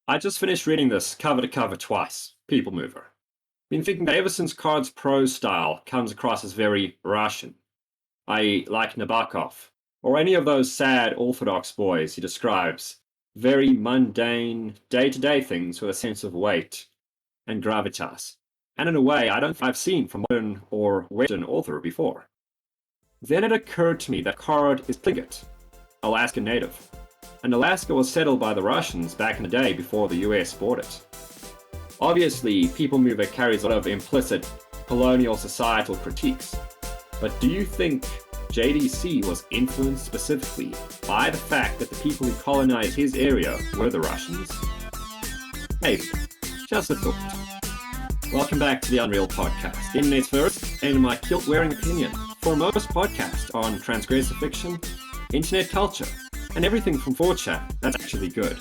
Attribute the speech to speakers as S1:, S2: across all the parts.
S1: I just finished reading this cover to cover twice. People Mover. Been thinking that ever since Card's prose style comes across as very Russian, i.e., like Nabokov, or any of those sad Orthodox boys he describes, very mundane, day-to-day things with a sense of weight and gravitas, and in a way I don't think I've seen from modern or Western author before. Then it occurred to me that Card is Tlingit, Alaska native, and Alaska was settled by the Russians back in the day before the US bought it. Obviously, People Mover carries a lot of implicit colonial societal critiques, but do you think JDC was influenced specifically by the fact that the people who colonized his area were the Russians? Maybe. Just a thought. Welcome back to the Unreal Podcast, the internet's first and my kilt-wearing opinion for most podcasts on transgressive fiction, internet culture, and everything from 4chan that's actually good.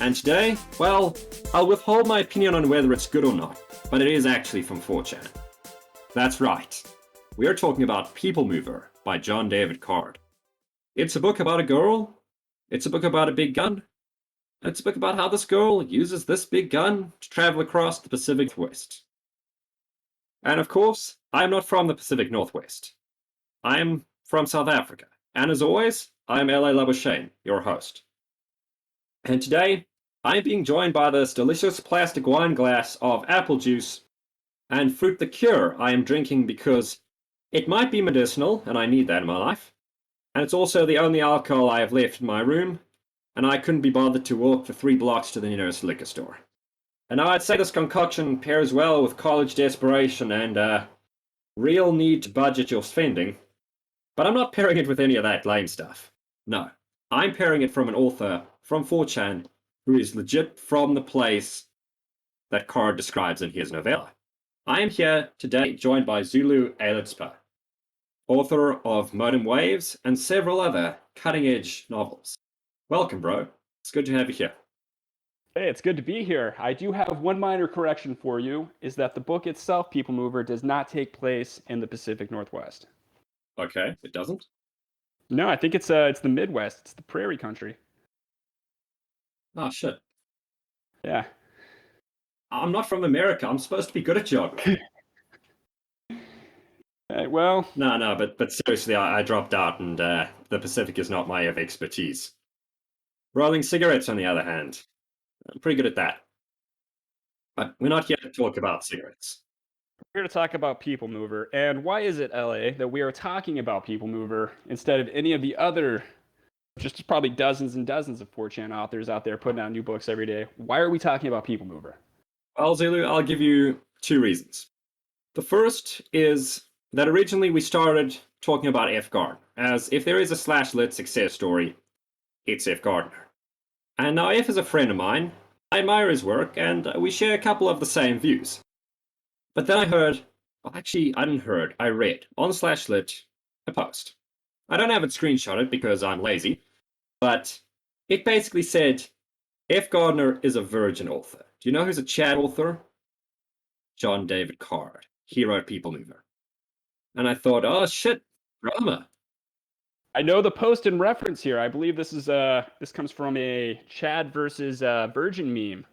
S1: And today, well, I'll withhold my opinion on whether it's good or not, but it is actually from 4chan. That's right. We are talking about People Mover by John David Card. It's a book about a girl. It's a book about a big gun. It's a book about how this girl uses this big gun to travel across the Pacific Northwest. And of course, I am not from the Pacific Northwest. I am from South Africa. And as always, I am Labuschagne, your host. And today, I am being joined by this delicious plastic wine glass of apple juice and fruit liqueur I am drinking because it might be medicinal, and I need that in my life. And it's also the only alcohol I have left in my room, and I couldn't be bothered to walk the 3 blocks to the nearest liquor store. And now I'd say this concoction pairs well with college desperation and real need to budget your spending, but I'm not pairing it with any of that lame stuff. No, I'm pairing it from an author from 4chan who is legit from the place that Card describes in his novella. I am here today joined by Zulu Alitspa, author of Modern Waves and several other cutting-edge novels. Welcome, bro. It's good to have you here.
S2: Hey, it's good to be here. I do have one minor correction for you, is that the book itself, People Mover, does not take place in the Pacific Northwest.
S1: Okay, it doesn't?
S2: No, I think it's the Midwest. It's the prairie country.
S1: Oh, shit.
S2: Yeah.
S1: I'm not from America. I'm supposed to be good at geography.
S2: Well...
S1: No, but seriously, I dropped out, and the Pacific is not my area of expertise. Rolling cigarettes, on the other hand, I'm pretty good at that. But we're not here to talk about cigarettes.
S2: We're here to talk about People Mover. And why is it, LA, that we are talking about People Mover instead of any of the other, just probably dozens and dozens of 4chan authors out there putting out new books every day? Why are we talking about People Mover?
S1: Well, Zulu, I'll give you 2 reasons. The first is that originally we started talking about F. Gardner, as if there is a /lit success story, it's F. Gardner. And now F is a friend of mine, I admire his work, and we share a couple of the same views. But then I heard, well, actually, I didn't heard, I read on /lit a post. I don't have it screenshotted because I'm lazy, but it basically said, F. Gardner is a virgin author. Do you know who's a Chad author? John David Card. He wrote People Mover. And I thought, oh shit, drama.
S2: I know the post in reference here. I believe this comes from a Chad versus Virgin meme,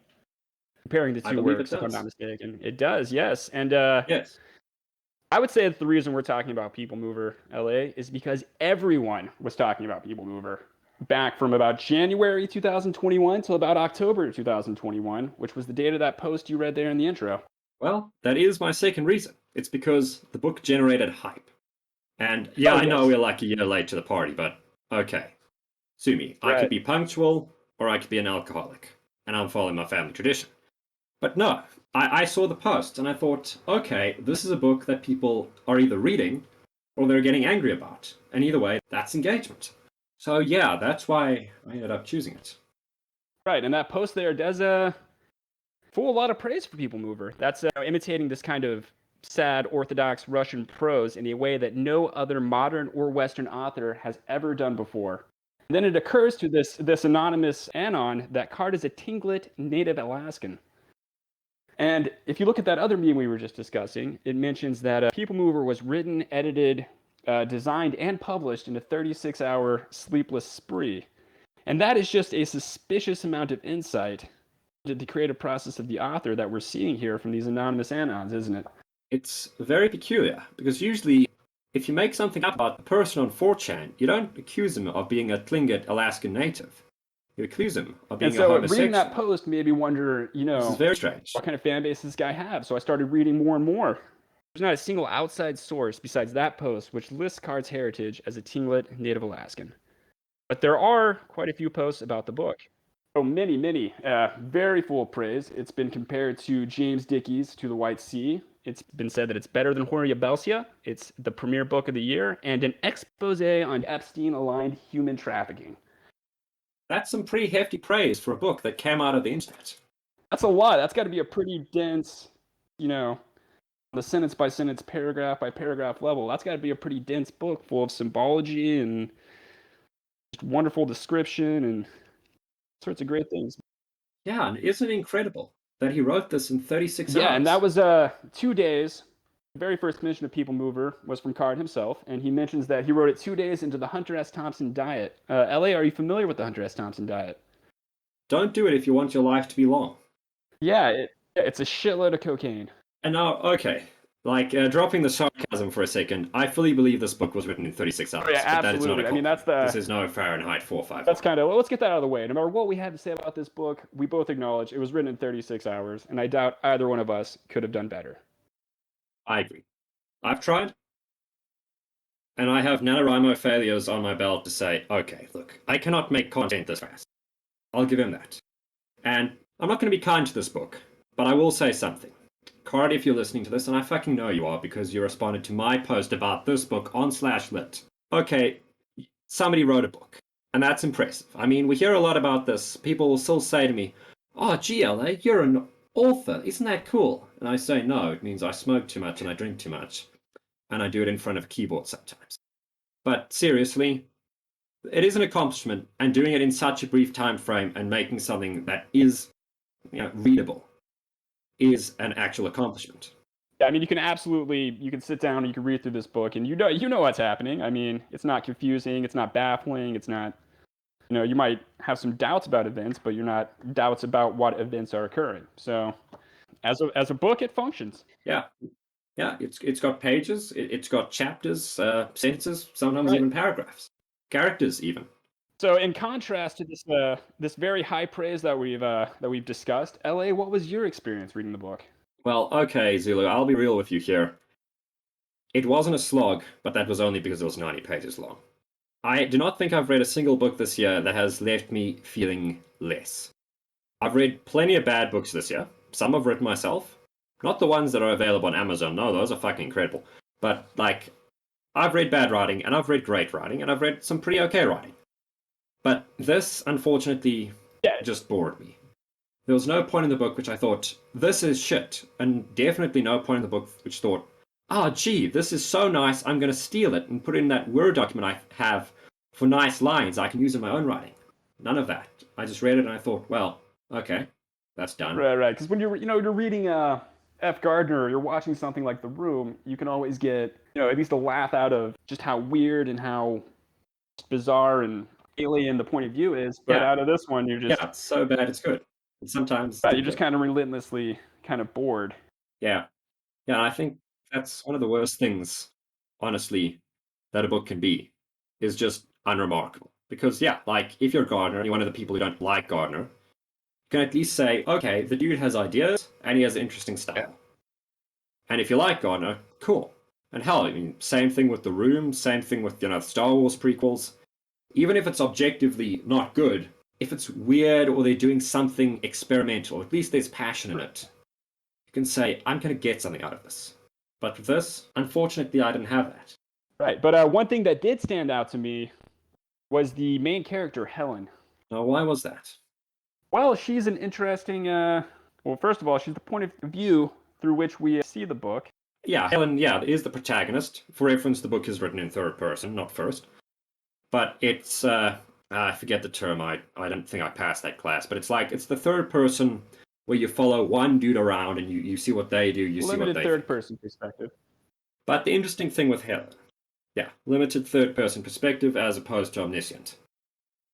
S2: comparing the two works, if I'm not mistaken. It does, yes. And
S1: yes.
S2: I would say that the reason we're talking about People Mover, LA, is because everyone was talking about People Mover back from about January 2021 till about October 2021, which was the date of that post you read there in the intro.
S1: Well, that is my second reason. It's because the book generated hype. And yeah, I know we're like a year late to the party, but okay. Sue me. Right. I could be punctual, or I could be an alcoholic, and I'm following my family tradition. But no, I saw the post, and I thought, okay, this is a book that people are either reading, or they're getting angry about. And either way, that's engagement. So yeah, that's why I ended up choosing it.
S2: Right, and that post there does full a lot of praise for People Mover. That's imitating this kind of sad Orthodox Russian prose in a way that no other modern or Western author has ever done before. And then it occurs to this anonymous anon that Card is a Tlingit native Alaskan. And if you look at that other meme we were just discussing, it mentions that People Mover was written, edited, designed, and published in a 36-hour sleepless spree. And that is just a suspicious amount of insight into the creative process of the author that we're seeing here from these anonymous anons, isn't it?
S1: It's very peculiar, because usually if you make something up about the person on 4chan, you don't accuse him of being a Tlingit Alaskan native. You accuse him of
S2: And
S1: being a
S2: so reading that
S1: homosexual.
S2: post made me wonder,
S1: This is very strange.
S2: what kind of fan base does this guy have? So I started reading more and more. There's not a single outside source besides that post which lists Card's heritage as a Tlingit Native Alaskan. But there are quite a few posts about the book. Oh, many, very full of praise. It's been compared to James Dickey's To the White Sea. It's been said that it's better than Horia Belsia. It's the premier book of the year, and an expose on Epstein-aligned human trafficking.
S1: That's some pretty hefty praise for a book that came out of the internet.
S2: That's a lot. That's got to be a pretty dense, the sentence by sentence, paragraph by paragraph level. That's got to be a pretty dense book full of symbology and just wonderful description and sorts of great things.
S1: Yeah, and isn't it incredible that he wrote this in 36 hours?
S2: Yeah, and that was 2 days. The very first commission of People Mover was from Card himself, and he mentions that he wrote it 2 days into the Hunter S. Thompson diet. LA, are you familiar with the Hunter S. Thompson diet?
S1: Don't do it if you want your life to be long.
S2: Yeah, it's a shitload of cocaine.
S1: And now, okay, dropping the sarcasm for a second, I fully believe this book was written in 36 hours.
S2: Oh, yeah,
S1: but that is not a
S2: absolutely.
S1: This is no Fahrenheit 451.
S2: That's kind of, let's get that out of the way. No matter what we had to say about this book, we both acknowledge it was written in 36 hours, and I doubt either one of us could have done better.
S1: I agree. I've tried, and I have NaNoWriMo failures on my belt to say, okay, look, I cannot make content this fast. I'll give him that. And I'm not going to be kind to this book, but I will say something. Card, if you're listening to this, and I fucking know you are because you responded to my post about this book on /lit. Okay, somebody wrote a book, and that's impressive. I mean, we hear a lot about this. People will still say to me, oh, GLA, you're an author. Isn't that cool? And I say, no, it means I smoke too much and I drink too much. And I do it in front of a keyboard sometimes. But seriously, it is an accomplishment, and doing it in such a brief time frame and making something that is readable is an actual accomplishment.
S2: Yeah, I mean, you can sit down and you can read through this book, and you know what's happening. I mean, it's not confusing, it's not baffling, it's not, you might have some doubts about events, but you're not doubts about what events are occurring. So, as a book, it functions.
S1: Yeah, it's got pages, it's got chapters, sentences, sometimes even paragraphs, characters even.
S2: So, in contrast to this very high praise that we've discussed, LA, what was your experience reading the book?
S1: Well, okay, Zulu, I'll be real with you here. It wasn't a slog, but that was only because it was 90 pages long. I do not think I've read a single book this year that has left me feeling less. I've read plenty of bad books this year. Some I've written myself. Not the ones that are available on Amazon. No, those are fucking incredible. But, I've read bad writing, and I've read great writing, and I've read some pretty okay writing. But this, unfortunately, just bored me. There was no point in the book which I thought, this is shit, and definitely no point in the book which thought, gee, this is so nice, I'm going to steal it and put it in that Word document I have for nice lines I can use in my own writing. None of that. I just read it and I thought, well, okay, that's done.
S2: Right. Because when you're reading F. Gardner, you're watching something like The Room, you can always get, at least a laugh out of just how weird and how bizarre and alien the point of view is. But out of this one, you're just...
S1: Yeah, it's so bad it's good. And sometimes...
S2: you're just kind of relentlessly kind of bored.
S1: Yeah. Yeah, I think that's one of the worst things, honestly, that a book can be, is just unremarkable. Because, if you're Gardner, and you're one of the people who don't like Gardner, you can at least say, okay, the dude has ideas, and he has an interesting style. Yeah. And if you like Gardner, cool. And hell, I mean, same thing with The Room, same thing with, Star Wars prequels. Even if it's objectively not good, if it's weird or they're doing something experimental, at least there's passion in it. You can say, I'm going to get something out of this. But with this, unfortunately, I didn't have that.
S2: Right, but one thing that did stand out to me was the main character, Helen.
S1: Now, why was that?
S2: Well, she's an interesting... well, first of all, she's the point of view through which we see the book.
S1: Yeah, Helen, is the protagonist. For reference, the book is written in third person, not first. But it's... I forget the term. I don't think I passed that class. But it's the third person where you follow one dude around and you see what they do, you see what they
S2: limited third person perspective.
S1: But the interesting thing with Helen, limited third person perspective as opposed to omniscient.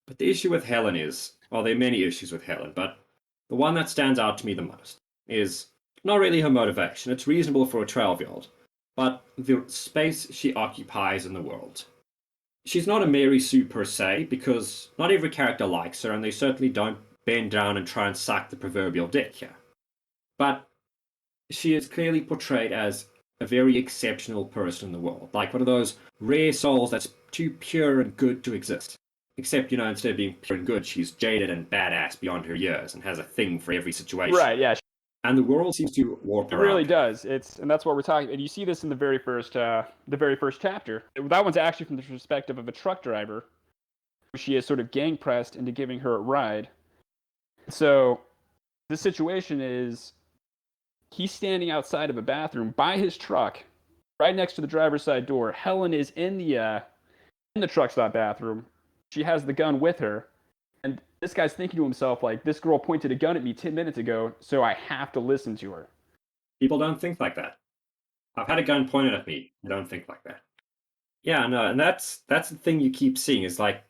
S1: But the issue with Helen is, well, there are many issues with Helen, but the one that stands out to me the most is not really her motivation. It's reasonable for a 12-year-old, but the space she occupies in the world. She's not a Mary Sue per se, because not every character likes her, and they certainly don't bend down and try and suck the proverbial dick here. But she is clearly portrayed as a very exceptional person in the world, like one of those rare souls that's too pure and good to exist. Except, instead of being pure and good, she's jaded and badass beyond her years and has a thing for every situation.
S2: Right, yeah.
S1: And the world seems to warp
S2: It
S1: her
S2: really
S1: up.
S2: does. And that's what we're talking. And you see this in the very first chapter. That one's actually from the perspective of a truck driver. She is sort of gang pressed into giving her a ride. So the situation is he's standing outside of a bathroom by his truck, right next to the driver's side door. Helen is in the truck stop bathroom. She has the gun with her. And this guy's thinking to himself, like, this girl pointed a gun at me 10 minutes ago, so I have to listen to her.
S1: People don't think like that. I've had a gun pointed at me. I don't think like that. Yeah, no, and that's the thing you keep seeing is like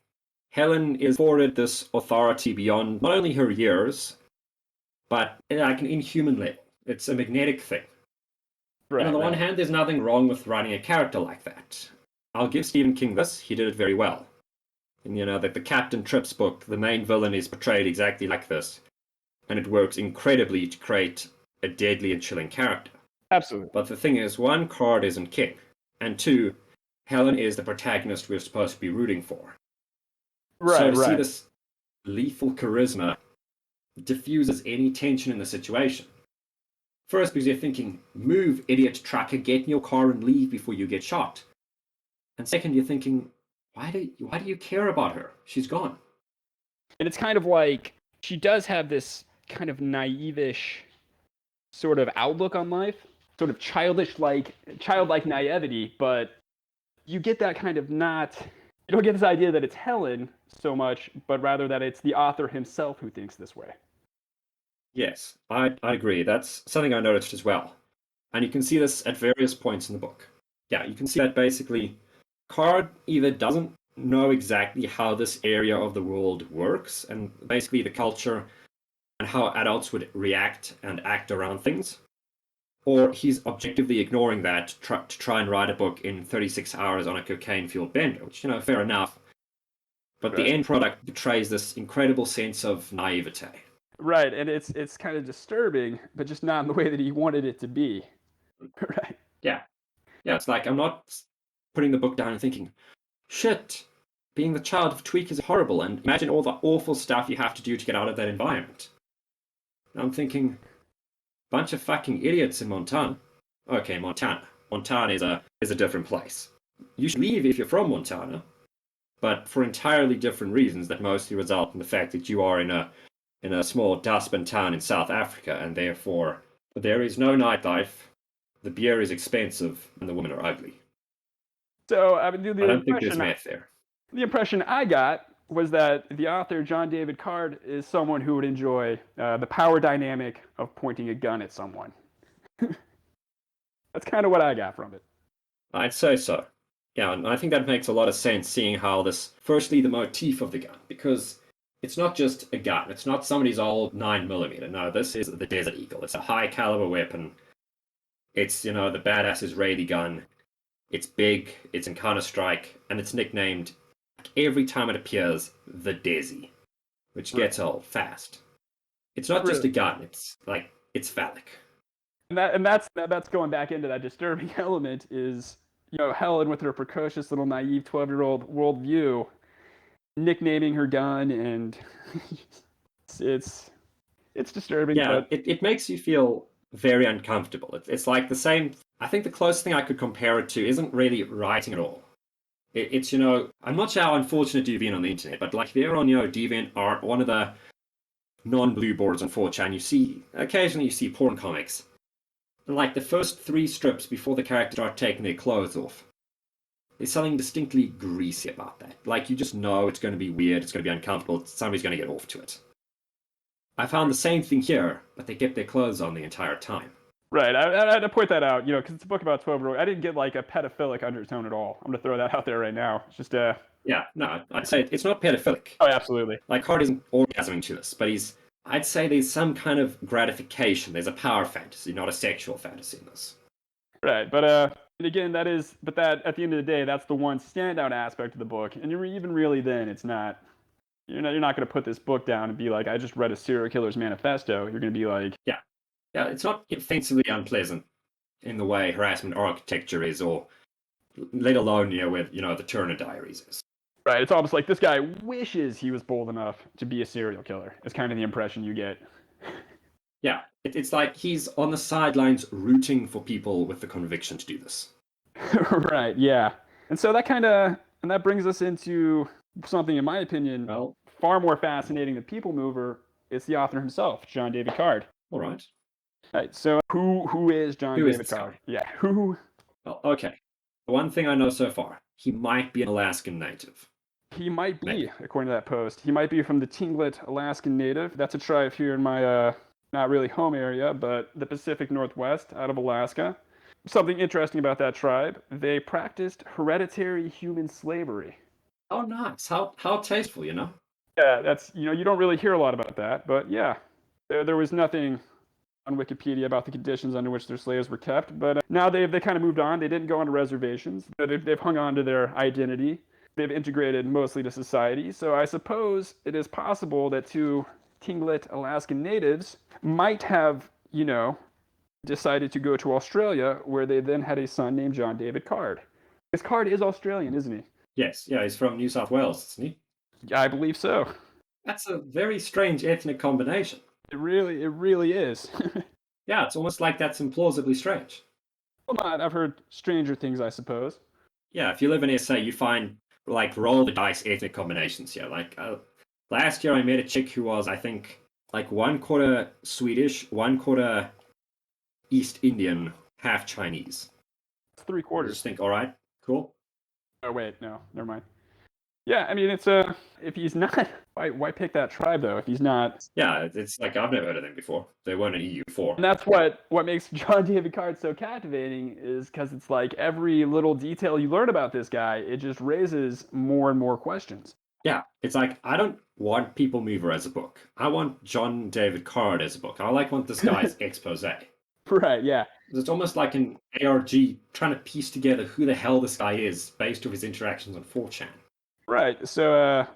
S1: Helen is afforded this authority beyond not only her years, but like an inhuman level. It's a magnetic thing.
S2: Right,
S1: and on the
S2: right.
S1: one hand, there's nothing wrong with writing a character like that. I'll give Stephen King this. He did it very well. And the Captain Trips book, the main villain is portrayed exactly like this. And it works incredibly to create a deadly and chilling character.
S2: Absolutely.
S1: But the thing is, one, Card isn't king. And two, Helen is the protagonist we're supposed to be rooting for.
S2: Right,
S1: so to see
S2: right.
S1: this lethal charisma diffuses any tension in the situation. First, because you're thinking, move, idiot trucker, get in your car and leave before you get shot. And second, you're thinking, why do you care about her? She's gone.
S2: And it's kind of like she does have this kind of naive-ish sort of outlook on life, sort of childlike naivety, but you get that kind of you don't get this idea that it's Helen so much, but rather that it's the author himself who thinks this way.
S1: Yes, I agree. That's something I noticed as well. And you can see this at various points in the book. Yeah, you can see that basically Card either doesn't know exactly how this area of the world works, and basically the culture and how adults would react and act around things, or he's objectively ignoring that to try and write a book in 36 hours on a cocaine-fueled bender, which, fair enough. But
S2: Right.
S1: the end product betrays this incredible sense of naivete.
S2: Right, and it's kind of disturbing, but just not in the way that he wanted it to be. Right.
S1: Yeah. Yeah, it's like I'm not putting the book down and thinking, shit, being the child of Tweak is horrible, and imagine all the awful stuff you have to do to get out of that environment. And I'm thinking, bunch of fucking idiots in Montana. Okay, Montana. Montana is a different place. You should leave if you're from Montana, but for entirely different reasons that mostly result in the fact that you are in a small dustbin town in South Africa, and therefore there is no nightlife, the beer is expensive, and the women are ugly.
S2: So I mean,
S1: I don't think there's math there.
S2: The impression I got was that the author, John David Card, is someone who would enjoy the power dynamic of pointing a gun at someone. That's kind of what I got from it.
S1: I'd say so. Yeah, and I think that makes a lot of sense, seeing how this, firstly, the motif of the gun, because it's not just a gun. It's not somebody's old 9mm. No, this is the Desert Eagle. It's a high caliber weapon. It's, the badass Israeli gun. It's big, it's in Counter-Strike, and it's nicknamed, every time it appears, the Desi, which gets old fast. It's not just a gun, it's phallic.
S2: And that's going back into that disturbing element is, Helen with her precocious little naive 12-year-old worldview, nicknaming her gun, and it's disturbing.
S1: Yeah,
S2: but
S1: it makes you feel very uncomfortable. It's like the same. I think the closest thing I could compare it to isn't really writing at all. It's I'm not sure how unfortunate you've been on the internet, but like if you're on DeviantArt, one of the non-blue boards on 4chan, occasionally you see porn comics. And like the first 3 strips before the characters start taking their clothes off, there's something distinctly greasy about that. Like you just know it's going to be weird, it's going to be uncomfortable, somebody's going to get off to it. I found the same thing here, but they kept their clothes on the entire time.
S2: Right, I had to point that out, because it's a book about 12-year-old. I didn't get like a pedophilic undertone at all. I'm going to throw that out there right now. It's just
S1: Yeah, no, I'd say it's not pedophilic.
S2: Oh, absolutely.
S1: Like, Card isn't orgasming to this, but I'd say there's some kind of gratification. There's a power fantasy, not a sexual fantasy in this.
S2: Right, but again, that at the end of the day, that's the one standout aspect of the book, and you're even really then, it's not. You're not going to put this book down and be like, I just read a serial killer's manifesto. You're going to be like,
S1: Yeah, yeah, it's not offensively unpleasant in the way harassment architecture is, or let alone with the Turner Diaries is.
S2: right. It's almost like this guy wishes he was bold enough to be a serial killer. It's kind of the impression you get.
S1: Yeah, it's like he's on the sidelines rooting for people with the conviction to do this.
S2: Right. Yeah. And so that brings us into something, in my opinion,
S1: Well,
S2: far more fascinating than People Mover. It's the author himself, John David Card.
S1: all right.
S2: Right. So who is John
S1: Who is
S2: David
S1: this
S2: Card?
S1: guy?
S2: Yeah. Who?
S1: Well, okay. The one thing I know so far, he might be an Alaskan native.
S2: He might be,
S1: Maybe.
S2: according to that post. He might be from the Tlingit Alaskan Native. That's a tribe here in my not really home area, but the Pacific Northwest out of Alaska. Something interesting about that tribe, they practiced hereditary human slavery.
S1: Oh, nice. How tasteful,
S2: Yeah, that's, you don't really hear a lot about that, but yeah, there was nothing on Wikipedia about the conditions under which their slaves were kept, but now they kind of moved on. They didn't go onto reservations. They've hung on to their identity. They've integrated mostly to society. So I suppose it is possible that two Tlingit Alaskan natives might have, decided to go to Australia, where they then had a son named John David Card. His Card is Australian, isn't he?
S1: Yes, yeah, he's from New South Wales, isn't he?
S2: Yeah, I believe so.
S1: That's a very strange ethnic combination.
S2: It really is.
S1: Yeah, it's almost like that's implausibly strange.
S2: Well, not. I've heard stranger things, I suppose.
S1: Yeah, if you live in SA, you find like roll the dice ethnic combinations here. Like last year, I met a chick who was, I think, like 1/4 Swedish, 1/4 East Indian, half Chinese.
S2: It's three
S1: I
S2: quarters.
S1: just think, all right, cool.
S2: Oh wait, no, never mind. Yeah, I mean, it's if he's not, why pick that tribe though? If he's not,
S1: Yeah, it's like I've never heard of them before. They weren't an EU4.
S2: and that's what makes John David Card so captivating is because it's like every little detail you learn about this guy, it just raises more and more questions.
S1: Yeah, it's like I don't want People Mover as a book. I want John David Card as a book. I want this guy's expose.
S2: Right? Yeah.
S1: It's almost like an ARG trying to piece together who the hell this guy is based off his interactions on 4chan.
S2: Right. So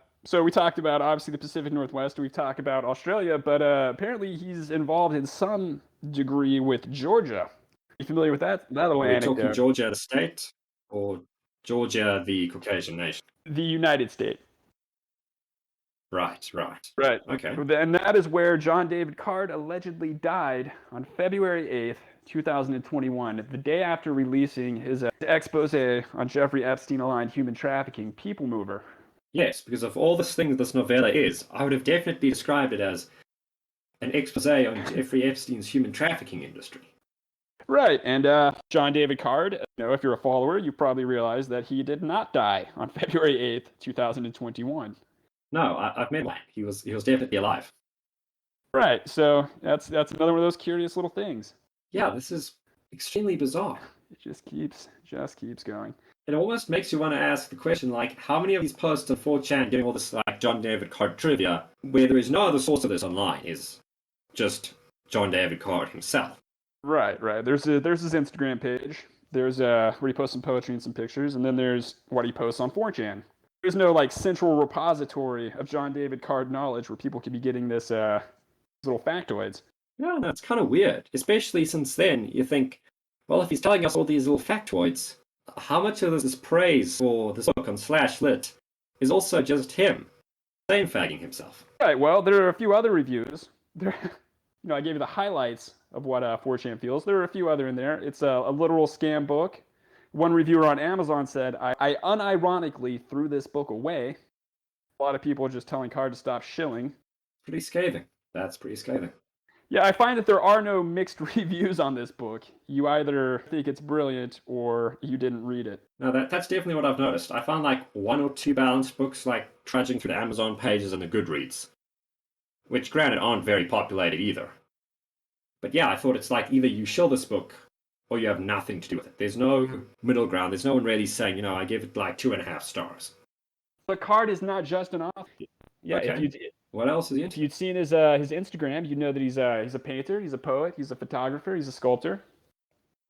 S2: we talked about obviously the Pacific Northwest. We've talked about Australia, but apparently he's involved in some degree with Georgia. You familiar with that little
S1: Are we talking
S2: anecdote?
S1: Georgia the state or Georgia the Caucasian nation?
S2: The United States.
S1: Right, right.
S2: Right.
S1: Okay.
S2: And that is where John David Card allegedly died on February 8th, 2021, the day after releasing his expose on Jeffrey Epstein-aligned human trafficking, People Mover.
S1: Yes, because of all this thing that this novella is, I would have definitely described it as an expose on Jeffrey Epstein's human trafficking industry.
S2: Right, and John David Card, if you're a follower, you probably realized that he did not die on February 8th, 2021.
S1: No, I've met him. He was definitely alive.
S2: Right, so that's another one of those curious little things.
S1: Yeah, this is extremely bizarre.
S2: It just keeps going.
S1: It almost makes you want to ask the question, like, how many of these posts on 4chan getting all this, like, John David Card trivia, where there is no other source of this online, is just John David Card himself.
S2: Right. There's his Instagram page. There's where he posts some poetry and some pictures, and then there's what he posts on 4chan. There's no like central repository of John David Card knowledge where people could be getting this little factoids.
S1: Yeah, no, it's kind of weird, especially since then you think, well, if he's telling us all these little factoids, how much of this praise for this book on /lit is also just him same-fagging himself?
S2: Right. Well, there are a few other reviews. I gave you the highlights of what 4chan feels. There are a few other in there. It's a literal scam book. One reviewer on Amazon said, I unironically threw this book away. A lot of people just telling Card to stop shilling.
S1: Pretty scathing. That's pretty scathing.
S2: Yeah, I find that there are no mixed reviews on this book. You either think it's brilliant or you didn't read it.
S1: No, that's definitely what I've noticed. I found like 1 or 2 balanced books like trudging through the Amazon pages and the Goodreads, which granted aren't very populated either. But yeah, I thought it's like either you shill this book or you have nothing to do with it. There's no middle ground. There's no one really saying, I give it like 2.5 stars.
S2: But Card is not just an author. Yeah,
S1: Okay. What else is he
S2: if
S1: into?
S2: you'd seen his Instagram, you'd know that he's a painter, he's a poet, he's a photographer, he's a sculptor.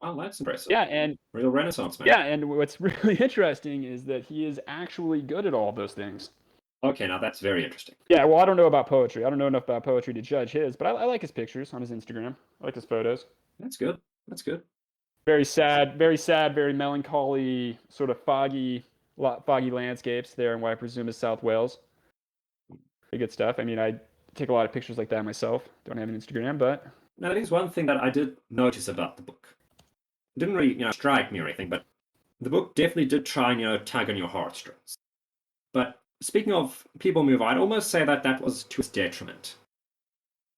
S1: Oh, that's impressive.
S2: Yeah, and
S1: Real Renaissance man.
S2: yeah, and what's really interesting is that he is actually good at all those things.
S1: Okay, now that's very interesting.
S2: Yeah, well, I don't know about poetry. I don't know enough about poetry to judge his, but I like his pictures on his Instagram. I like his photos.
S1: That's good. That's good.
S2: Very sad, very melancholy, sort of foggy landscapes there in what I presume is South Wales. Pretty good stuff. I mean, I take a lot of pictures like that myself. Don't have an Instagram, but
S1: Now, that is one thing that I did notice about the book. It didn't really, strike me or anything, but the book definitely did try and, tug on your heartstrings. But speaking of People Mover, I'd almost say that that was to its detriment.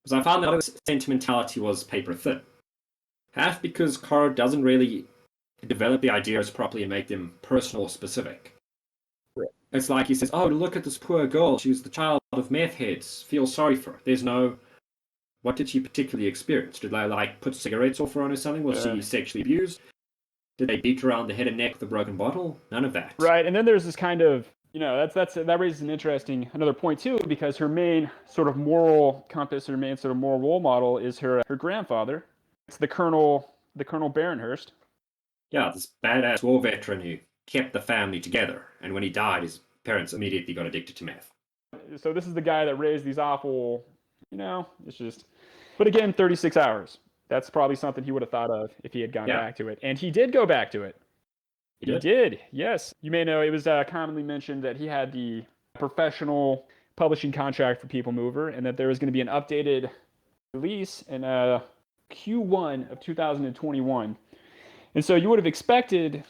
S1: Because I found that this sentimentality was paper thin. Half because Card doesn't really develop the ideas properly and make them personal or specific.
S2: Right.
S1: It's like he says, oh, look at this poor girl. She was the child of meth heads. Feel sorry for her. There's no... What did she particularly experience? Did they, put cigarettes off her on or something? Was she sexually abused? Did they beat her around the head and neck with a broken bottle? None of that.
S2: right. And then there's this kind of, that raises another point too, because her main sort of moral compass, her main sort of moral role model is her grandfather. It's the Colonel Barenhurst.
S1: Yeah, this badass war veteran who kept the family together, and when he died, his parents immediately got addicted to meth.
S2: So this is the guy that raised these awful, it's just. But again, 36 hours. That's probably something he would have thought of if he had gone back to it, and he did go back to it. He did, yes. You may know it was commonly mentioned that he had the professional publishing contract for People Mover, and that there was going to be an updated release in Q1 of 2021. And so you would have expected,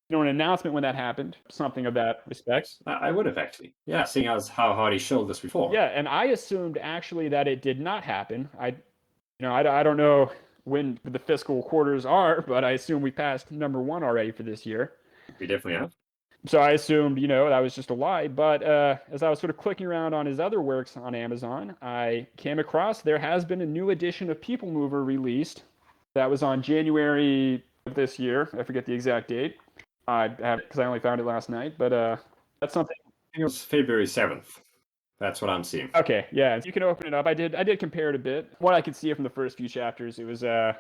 S2: an announcement when that happened, something of that respect.
S1: I would have actually. Yeah, seeing as how hard he showed this before.
S2: Yeah, and I assumed actually that it did not happen. I don't know when the fiscal quarters are, but I assume we passed number 1 already for this year.
S1: We definitely have.
S2: So I assumed, that was just a lie. But as I was sort of clicking around on his other works on Amazon, I came across there has been a new edition of People Mover released. That was on January of this year. I forget the exact date. I have because I only found it last night. But that's something.
S1: I think it was February 7th. That's what I'm seeing.
S2: Okay, yeah, you can open it up. I did compare it a bit. What I could see from the first few chapters, it was the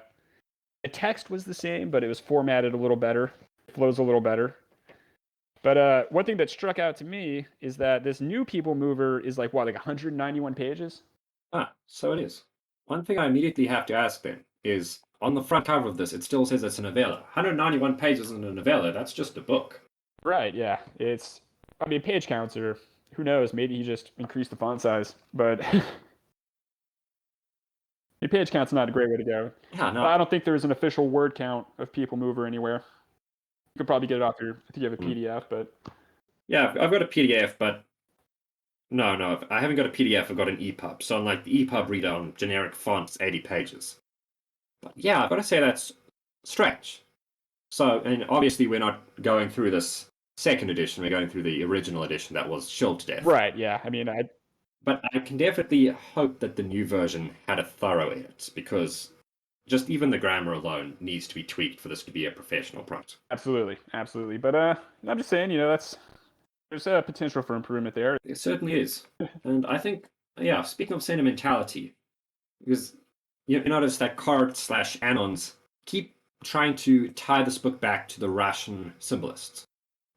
S2: text was the same, but it was formatted a little better. It flows a little better. But one thing that struck out to me is that this new People Mover is like 191 pages?
S1: Ah, so it is. One thing I immediately have to ask then is, on the front cover of this, it still says it's a novella. 191 pages in a novella, that's just a book.
S2: Right, yeah. Page counts are, who knows, maybe he just increased the font size, but the page count's not a great way to go.
S1: Yeah, no.
S2: I don't think there's an official word count of People Mover anywhere. You could probably get it off I think you have a PDF, but...
S1: Yeah, I've got a PDF, but... No, I haven't got a PDF, I've got an EPUB. So on the EPUB reader on generic fonts, 80 pages. But yeah, I've got to say that's strange. So, and obviously we're not going through this second edition, we're going through the original edition that was shelled to death.
S2: Right, yeah.
S1: But I can definitely hope that the new version had a thorough edit, because just even the grammar alone needs to be tweaked for this to be a professional product.
S2: Absolutely. But I'm just saying, there's a potential for improvement there.
S1: It certainly is. And I think, yeah, speaking of sentimentality, because you notice that Card/Anons keep trying to tie this book back to the Russian symbolists.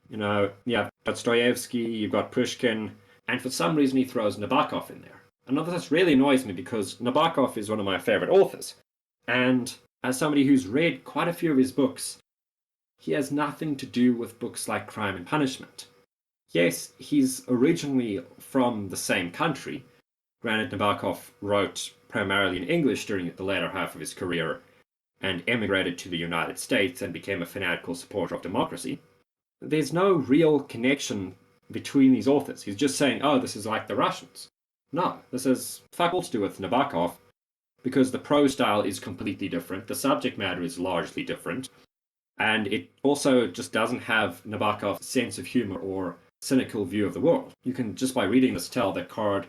S1: You have Dostoevsky, you've got Pushkin, and for some reason he throws Nabokov in there. And this really annoys me because Nabokov is one of my favorite authors. And as somebody who's read quite a few of his books, he has nothing to do with books like Crime and Punishment. Yes, he's originally from the same country. Granted, Nabokov wrote primarily in English during the latter half of his career and emigrated to the United States and became a fanatical supporter of democracy. There's no real connection between these authors. He's just saying, oh, this is like the Russians. No, this has fuck all to do with Nabokov, because the prose style is completely different, the subject matter is largely different, and it also just doesn't have Nabokov's sense of humor or cynical view of the world. You can, just by reading this, tell that Card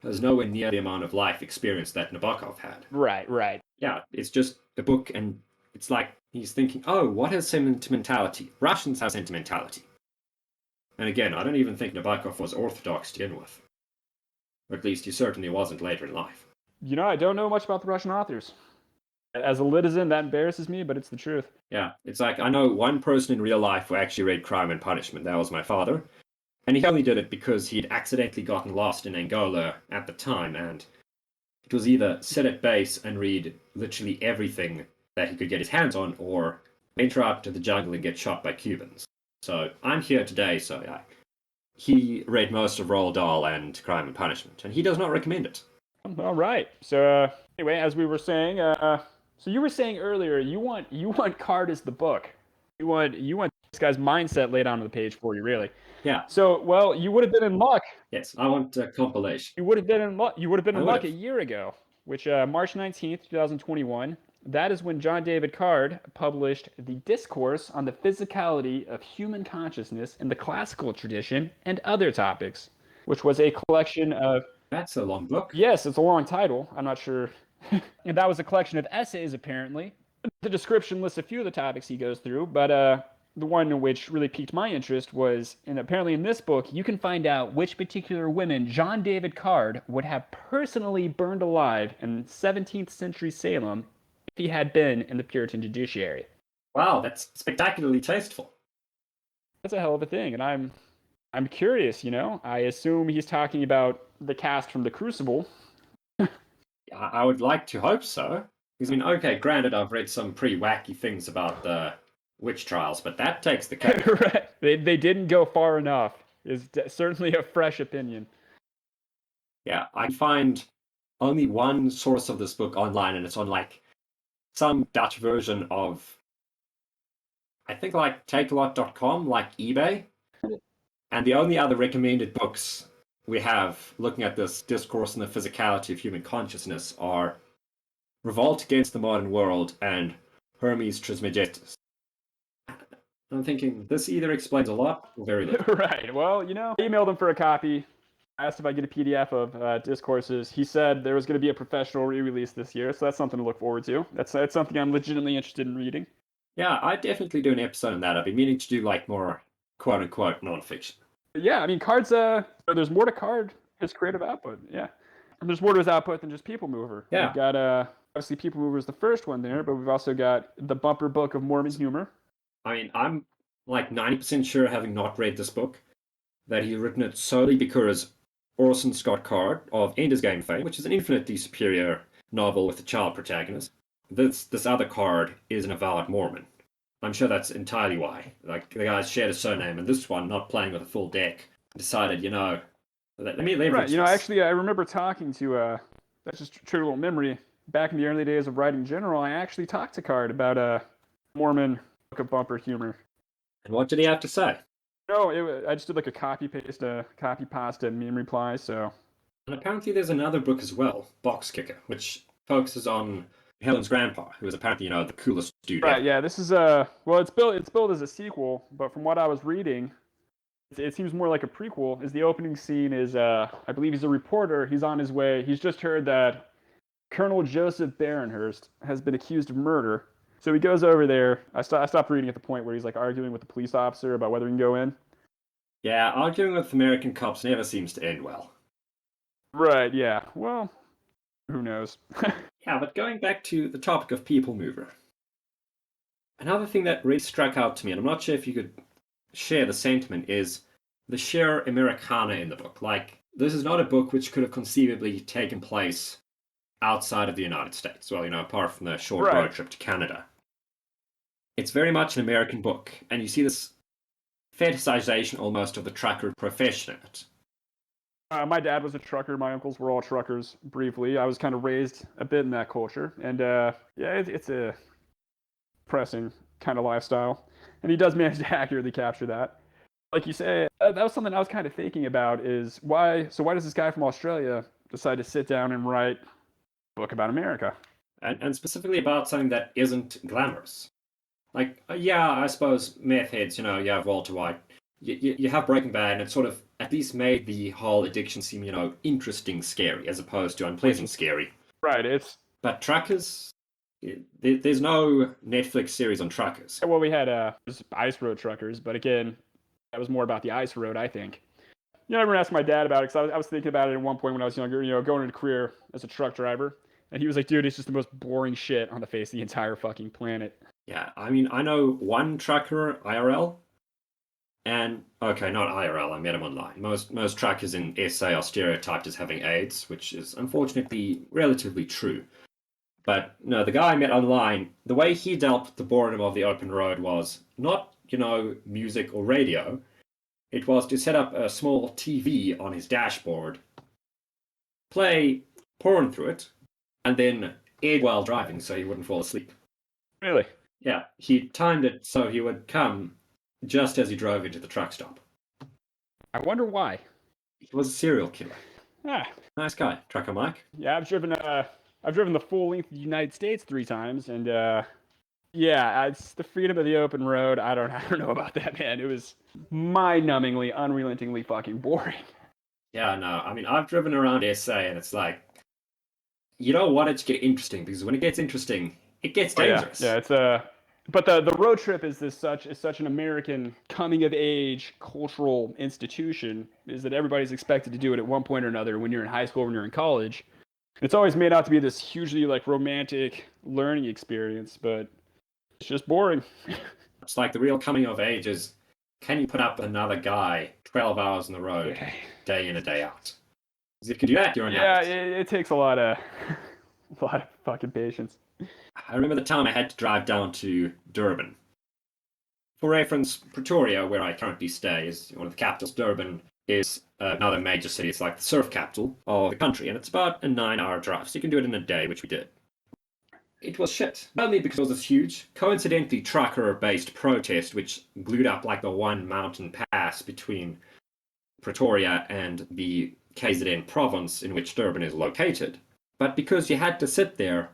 S1: has nowhere near the amount of life experience that Nabokov had.
S2: Right.
S1: Yeah, it's just a book, and it's like he's thinking, oh, what is sentimentality? Russians have sentimentality. And again, I don't even think Nabokov was orthodox to begin with. Or at least he certainly wasn't later in life.
S2: I don't know much about the Russian authors. As a Litizen, that embarrasses me, but it's the truth.
S1: Yeah, it's like I know one person in real life who actually read Crime and Punishment. That was my father. And he only did it because he'd accidentally gotten lost in Angola at the time, and it was either sit at base and read literally everything that he could get his hands on, or venture out to the jungle and get shot by Cubans. So I'm here today, so yeah. He read most of Roald Dahl and Crime and Punishment, and he does not recommend it.
S2: All right. So anyway, as we were saying, so you were saying earlier, you want Card as the book. You want this guy's mindset laid onto the page for you, really.
S1: Yeah.
S2: So, well, you would have been in luck.
S1: Yes, I want a compilation.
S2: You would have been in luck. You would have been in luck a
S1: would've.
S2: year ago, which March 19th, 2021. That is when John David Card published the Discourse on the Physicality of Human Consciousness in the Classical Tradition and Other Topics, which was a collection of...
S1: That's a long book.
S2: Yes, it's a long title. I'm not sure. And that was a collection of essays, apparently. The description lists a few of the topics he goes through, but the one which really piqued my interest was, and apparently in this book, you can find out which particular women John David Card would have personally burned alive in 17th century Salem if he had been in the Puritan judiciary.
S1: Wow, that's spectacularly tasteful.
S2: That's a hell of a thing, and I'm curious, I assume he's talking about the cast from The Crucible.
S1: I would like to hope so. Because, I mean, okay, granted, I've read some pretty wacky things about the witch trials, but that takes the cake.
S2: Right. They didn't go far enough, is certainly a fresh opinion.
S1: Yeah, I find only one source of this book online, and it's on, like, some Dutch version of, I think, like, takealot.com, like eBay. And the only other recommended books we have looking at this discourse on the physicality of human consciousness are Revolt Against the Modern World and Hermes Trismegistus. I'm thinking this either explains a lot or very little.
S2: Right. Well, I emailed him for a copy. I asked if I get a PDF of Discourses. He said there was going to be a professional re-release this year, so that's something to look forward to. That's something I'm legitimately interested in reading.
S1: Yeah, I'd definitely do an episode on that. I've been meaning to do like more quote-unquote non-fiction.
S2: Yeah, I mean, Card's there's more to Card, his creative output. Yeah, and there's more to his output than just People Mover.
S1: Yeah,
S2: we've got obviously People Mover is the first one there, but we've also got the bumper book of Mormon humor.
S1: I mean, I'm like 90% sure, having not read this book, that he's written it solely because Orson Scott Card of Ender's Game fame, which is an infinitely superior novel with a child protagonist. This other Card is an avowed Mormon. I'm sure that's entirely why. Like, the guys shared a surname, and this one, not playing with a full deck, decided, let me leverage
S2: Right,
S1: this.
S2: Actually, I remember talking to, that's just true little memory, back in the early days of writing general, I actually talked to Card about a Mormon book of bumper humor.
S1: And what did he have to say?
S2: No, I just did like a copy pasta meme reply, so...
S1: And apparently there's another book as well, Box Kicker, which focuses on Helen's grandpa, who is apparently, the coolest dude
S2: Right,
S1: ever.
S2: yeah, this is it's billed as a sequel, but from what I was reading, it seems more like a prequel. Is the opening scene is I believe he's a reporter, he's on his way, he's just heard that Colonel Joseph Barenhurst has been accused of murder. So he goes over there. I stopped reading at the point where he's like arguing with the police officer about whether he can go in.
S1: Yeah, arguing with American cops never seems to end well.
S2: Right, yeah. Well, who knows?
S1: Yeah, but going back to the topic of People Mover, another thing that really struck out to me, and I'm not sure if you could share the sentiment, is the sheer Americana in the book. Like, this is not a book which could have conceivably taken place outside of the United States. Well, apart from the short road trip to Canada. It's very much an American book, and you see this fetishization almost of the trucker profession in it.
S2: My dad was a trucker. My uncles were all truckers, briefly. I was kind of raised a bit in that culture. And it's a depressing kind of lifestyle. And he does manage to accurately capture that. Like you say, that was something I was kind of thinking about is why does this guy from Australia decide to sit down and write a book about America?
S1: And specifically about something that isn't glamorous. Like, yeah, I suppose meth heads, you have Walter White. You have Breaking Bad, and it sort of at least made the whole addiction seem, interesting, scary, as opposed to unpleasant, scary.
S2: Right,
S1: But truckers, there's no Netflix series on truckers.
S2: Well, we had Ice Road Truckers, but again, That was more about the ice road, I think. I remember asking my dad about it because I was thinking about it at one point when I was younger, going into a career as a truck driver. And he was like, dude, it's just the most boring shit on the face of the entire fucking planet.
S1: Yeah, I mean, I know one trucker IRL, and okay, not IRL, I met him online. Most truckers in SA are stereotyped as having AIDS, which is unfortunately relatively true. But no, the guy I met online, the way he dealt with the boredom of the open road was not, music or radio. It was to set up a small TV on his dashboard, play porn through it, and then eat while driving so he wouldn't fall asleep.
S2: Really?
S1: Yeah, he timed it so he would come just as he drove into the truck stop.
S2: I wonder why.
S1: He was a serial killer.
S2: Ah,
S1: Nice guy, Trucker Mike.
S2: yeah, I've driven the full length of the United States 3 times, and yeah, it's the freedom of the open road. I don't know about that, man. It was mind-numbingly, unrelentingly fucking boring.
S1: Yeah, no, I mean, I've driven around SA and it's like, you don't want it to get interesting because when it gets interesting, it gets dangerous.
S2: Yeah, it's but the road trip is such an American coming of age cultural institution, is that everybody's expected to do it at one point or another when you're in high school, when you're in college. It's always made out to be this hugely like romantic learning experience, but it's just boring.
S1: It's like the real coming of age is, can you put up another guy 12 hours on the road, day in and day out? Because if you can do that, you're an
S2: Yeah,
S1: addict.
S2: it takes a lot of fucking patience.
S1: I remember the time I had to drive down to Durban. For reference, Pretoria, where I currently stay, is one of the capitals. Durban is another major city. It's like the surf capital of the country, and it's about a 9-hour drive, so you can do it in a day, which we did. It was shit. Not only because it was this huge, coincidentally trucker-based protest, which glued up like the one mountain pass between Pretoria and the KZN province in which Durban is located. But because you had to sit there,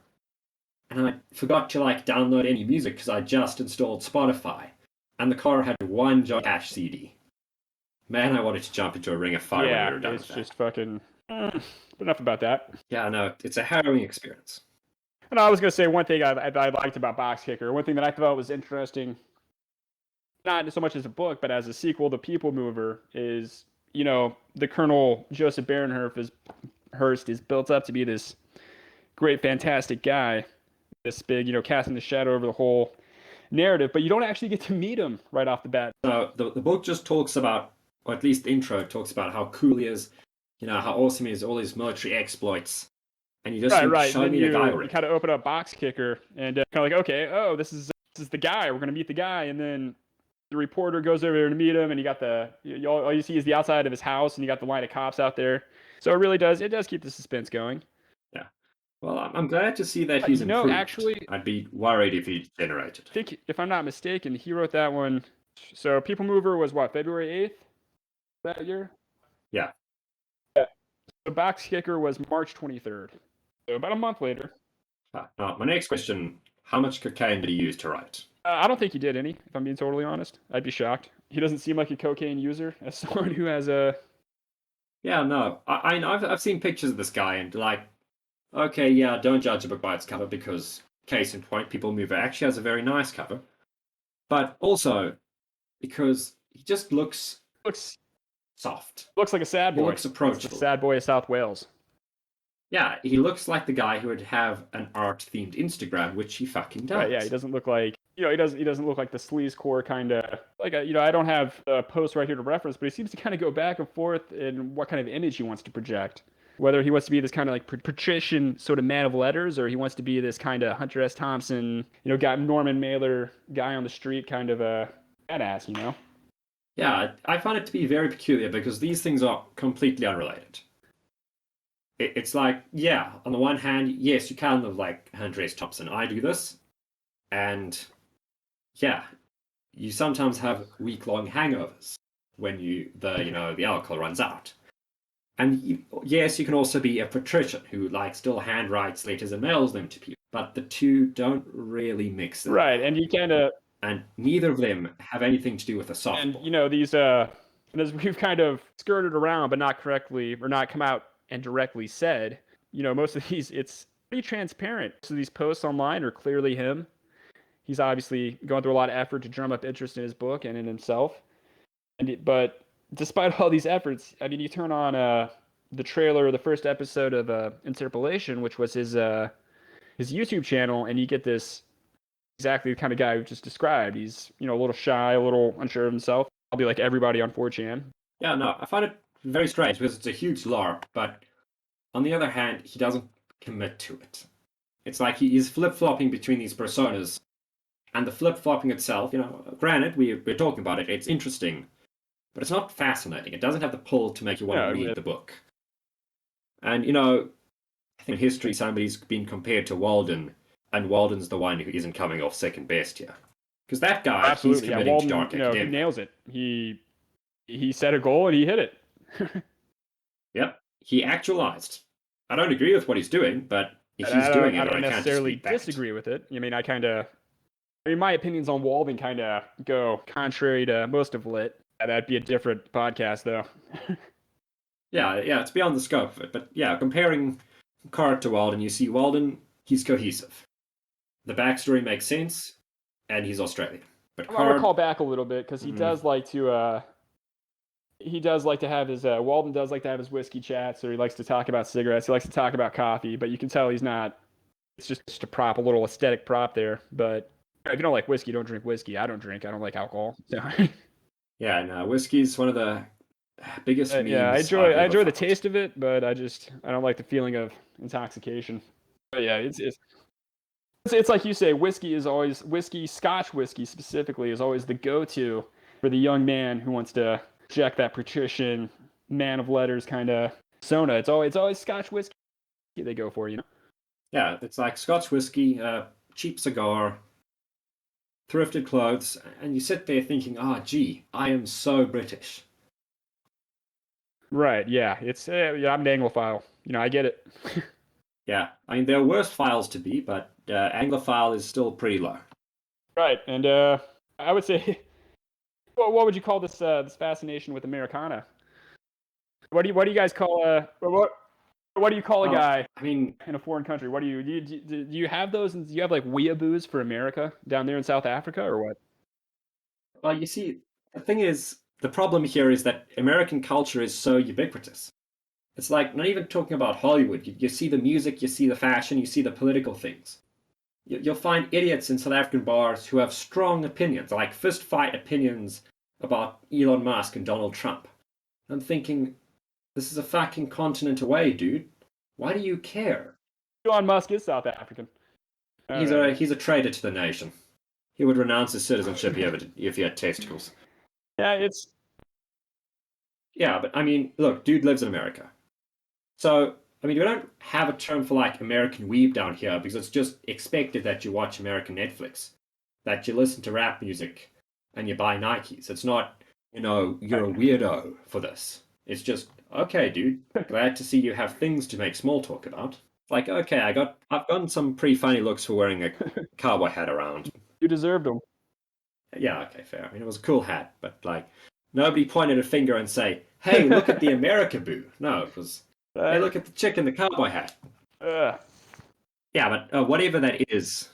S1: and I forgot to download any music because I just installed Spotify, and the car had one Johnny Cash CD. Man, I wanted to jump into a ring of fire when we were done with that.
S2: It's just fucking. But enough about that.
S1: Yeah, no, it's a harrowing experience.
S2: And I was gonna say one thing I liked about Box Kicker. One thing that I thought was interesting, not so much as a book, but as a sequel to People Mover, is the Colonel Joseph Hurst is built up to be this great, fantastic guy, this big, casting the shadow over the whole narrative, but you don't actually get to meet him right off the bat.
S1: So the book just talks about, or at least the intro talks about how cool he is, how awesome he is, all his military exploits, and you just show me the guy.
S2: You kind of open up Box Kicker and kind of like, okay, oh, this is the guy. We're gonna meet the guy, and then the reporter goes over there to meet him, and you got all you see is the outside of his house, and you got the line of cops out there. So it does keep the suspense going.
S1: Yeah. Well, I'm glad to see that he's improved.
S2: Actually,
S1: I'd be worried if he degenerated.
S2: I think, if I'm not mistaken, he wrote that one. So People Mover was what, February 8th that year?
S1: Yeah.
S2: So Box Kicker was March 23rd. So about a month later.
S1: My next question, how much cocaine did he use to write?
S2: I don't think he did any, if I'm being totally honest. I'd be shocked. He doesn't seem like a cocaine user, as someone who has a...
S1: Yeah, no. I've seen pictures of this guy, and okay, yeah, don't judge a book by its cover, because, case in point, People Mover actually has a very nice cover. But also, because he just looks soft.
S2: Looks like a sad boy.
S1: He looks approachable.
S2: Like a sad boy of South Wales.
S1: Yeah, he looks like the guy who would have an art-themed Instagram, which he fucking does.
S2: Right, yeah, he doesn't look like he doesn't look like the sleazecore kind of like I don't have a post right here to reference, but he seems to kind of go back and forth in what kind of image he wants to project. Whether he wants to be this kind of like patrician sort of man of letters, or he wants to be this kind of Hunter S. Thompson, got Norman Mailer guy on the street kind of a badass,
S1: Yeah, I find it to be very peculiar because these things are completely unrelated. It's like, yeah, on the one hand, yes, you can live like Hunter S. Thompson. I do this. And yeah, you sometimes have week-long hangovers when the alcohol runs out. And yes, you can also be a patrician who still handwrites letters and mails them to people. But the two don't really mix.
S2: Right, and you kind of...
S1: And neither of them have anything to do with a softball.
S2: And these as we've kind of skirted around, but not correctly, or not come out and directly said, most of these, it's pretty transparent. So these posts online are clearly him. He's obviously going through a lot of effort to drum up interest in his book and in himself. But despite all these efforts, I mean, you turn on the trailer, the first episode of Interpolation, which was his YouTube channel, and you get this exactly the kind of guy we just described. He's, a little shy, a little unsure of himself. I'll be like everybody on 4chan.
S1: Yeah, no, I find it very strange because it's a huge LARP, but on the other hand, he doesn't commit to it. It's like he is flip-flopping between these personas, and the flip-flopping itself, granted, we're talking about it, it's interesting, but it's not fascinating. It doesn't have the pull to make you want to read the book. And, I think in history somebody's been compared to Walden, and Walden's the one who isn't coming off second best here. Because that guy,
S2: absolutely,
S1: he's committing
S2: Walden,
S1: to dark academia.
S2: He nails it. He set a goal and he hit it.
S1: Yep, he actualized. I don't agree with what he's doing, but if he's doing it,
S2: I don't necessarily
S1: can't
S2: disagree with it. I mean, my opinions on Walden kind of go contrary to most of Lit. That'd be a different podcast, though.
S1: yeah, it's beyond the scope of it. But yeah, comparing Card to Walden, you see Walden, he's cohesive. The backstory makes sense, and he's Australian. But
S2: I'm gonna call back a little bit because he does like to. He does like to have his Walden does like to have his whiskey chats, or he likes to talk about cigarettes. He likes to talk about coffee, but you can tell he's not. It's just a prop, a little aesthetic prop there. But if you don't like whiskey, don't drink whiskey. I don't drink. I don't like alcohol. So.
S1: Yeah, no, whiskey's one of the biggest memes.
S2: Yeah, I enjoy the taste of it, but I don't like the feeling of intoxication. But yeah, it's like you say, Scotch whiskey specifically is always the go-to for the young man who wants to check that patrician, man of letters kind of persona. It's always Scotch whiskey they go for,
S1: Yeah, it's like Scotch whiskey, cheap cigar, thrifted clothes, and you sit there thinking, gee, I am so British.
S2: Right, yeah. I'm an Anglophile. I get it.
S1: Yeah, I mean, there are worse files to be, but Anglophile is still pretty low.
S2: Right, and I would say, what would you call this fascination with Americana? What do you guys call what do you call a guy?
S1: I mean,
S2: in a foreign country, what do you have those? Do you have like weeaboos for America down there in South Africa, or what?
S1: Well, you see, the thing is, the problem here is that American culture is so ubiquitous. It's like not even talking about Hollywood. You see the music, you see the fashion, you see the political things. You'll find idiots in South African bars who have strong opinions, like fist fight opinions about Elon Musk and Donald Trump. I'm thinking, this is a fucking continent away, dude. Why do you care?
S2: Elon Musk is South African.
S1: He's a traitor to the nation. He would renounce his citizenship if he had testicles.
S2: Yeah,
S1: but I mean, look, dude lives in America. So, I mean, we don't have a term for like American weeb down here because it's just expected that you watch American Netflix, that you listen to rap music, and you buy Nikes. It's not, you're a weirdo for this. It's just, okay, dude, glad to see you have things to make small talk about. Like, okay, I've gotten some pretty funny looks for wearing a cowboy hat around.
S2: You deserved them.
S1: Yeah, okay, fair. I mean, it was a cool hat, but like, nobody pointed a finger and say, hey, look at the America boo. No, it was, hey, look at the chick in the cowboy hat. Yeah, but whatever that is,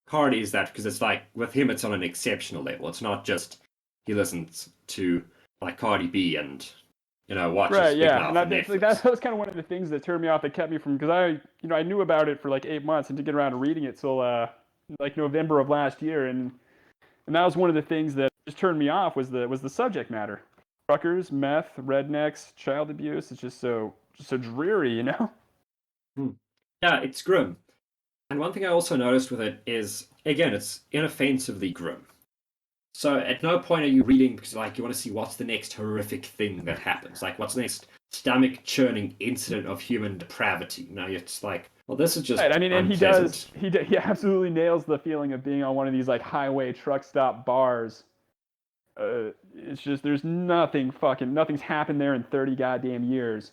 S1: Card is that because it's like, with him, it's on an exceptional level. It's not just he listens to like Cardi B and watches
S2: right,
S1: Big
S2: yeah.
S1: Mouth
S2: And
S1: on Netflix.
S2: that was kind of one of the things that turned me off, that kept me from, because I knew about it for like 8 months and didn't get around to reading it till like November of last year, and that was one of the things that just turned me off was the subject matter. Truckers, meth, rednecks, child abuse. It's just so dreary,
S1: Yeah, it's grim. And one thing I also noticed with it is, again, it's inoffensively grim. So at no point are you reading because like you want to see what's the next horrific thing that happens, like what's the next stomach churning incident of human depravity. No, it's like, well, this is just
S2: right. I mean, and
S1: unpleasant.
S2: he absolutely nails the feeling of being on one of these like highway truck stop bars. It's just there's nothing's happened there in 30 goddamn years.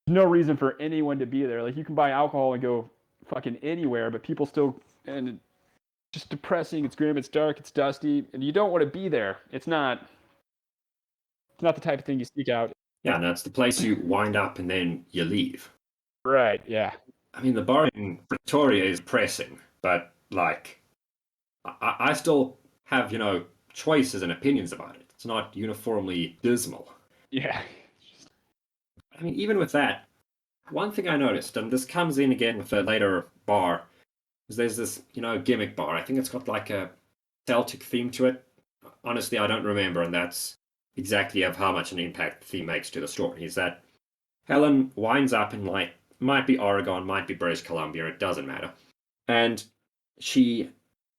S2: There's no reason for anyone to be there. Like you can buy alcohol and go fucking anywhere, but people still, and it's just depressing. It's grim. It's dark. It's dusty, and you don't want to be there. It's not the type of thing you seek out.
S1: Yeah, no, it's the place you wind up and then you leave.
S2: Right. Yeah.
S1: I mean, the bar in Pretoria is pressing, but like, I still have choices and opinions about it. It's not uniformly dismal.
S2: Yeah.
S1: I mean, even with that, one thing I noticed, and this comes in again with the later bar, is there's this, gimmick bar. I think it's got like a Celtic theme to it. Honestly, I don't remember, and that's exactly of how much an impact the theme makes to the story. Is that Helen winds up in like might be Oregon, might be British Columbia, it doesn't matter. And she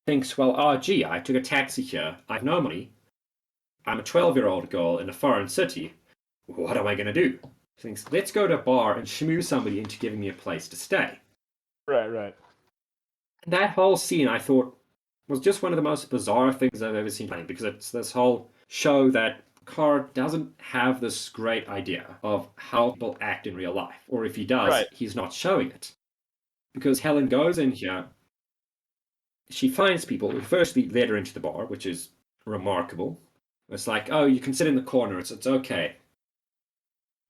S1: thinks, well, oh gee, I took a taxi here. I've no money. I'm a 12-year-old girl in a foreign city. What am I going to do? She thinks, let's go to a bar and schmooze somebody into giving me a place to stay.
S2: Right, right.
S1: And that whole scene, I thought, was just one of the most bizarre things I've ever seen playing, because it's this whole show that Card doesn't have this great idea of how people act in real life. Or if he does,
S2: Right.
S1: he's not showing it. Because Helen goes in here, she finds people who firstly led her into the bar, which is remarkable. It's like, oh, you can sit in the corner, it's okay.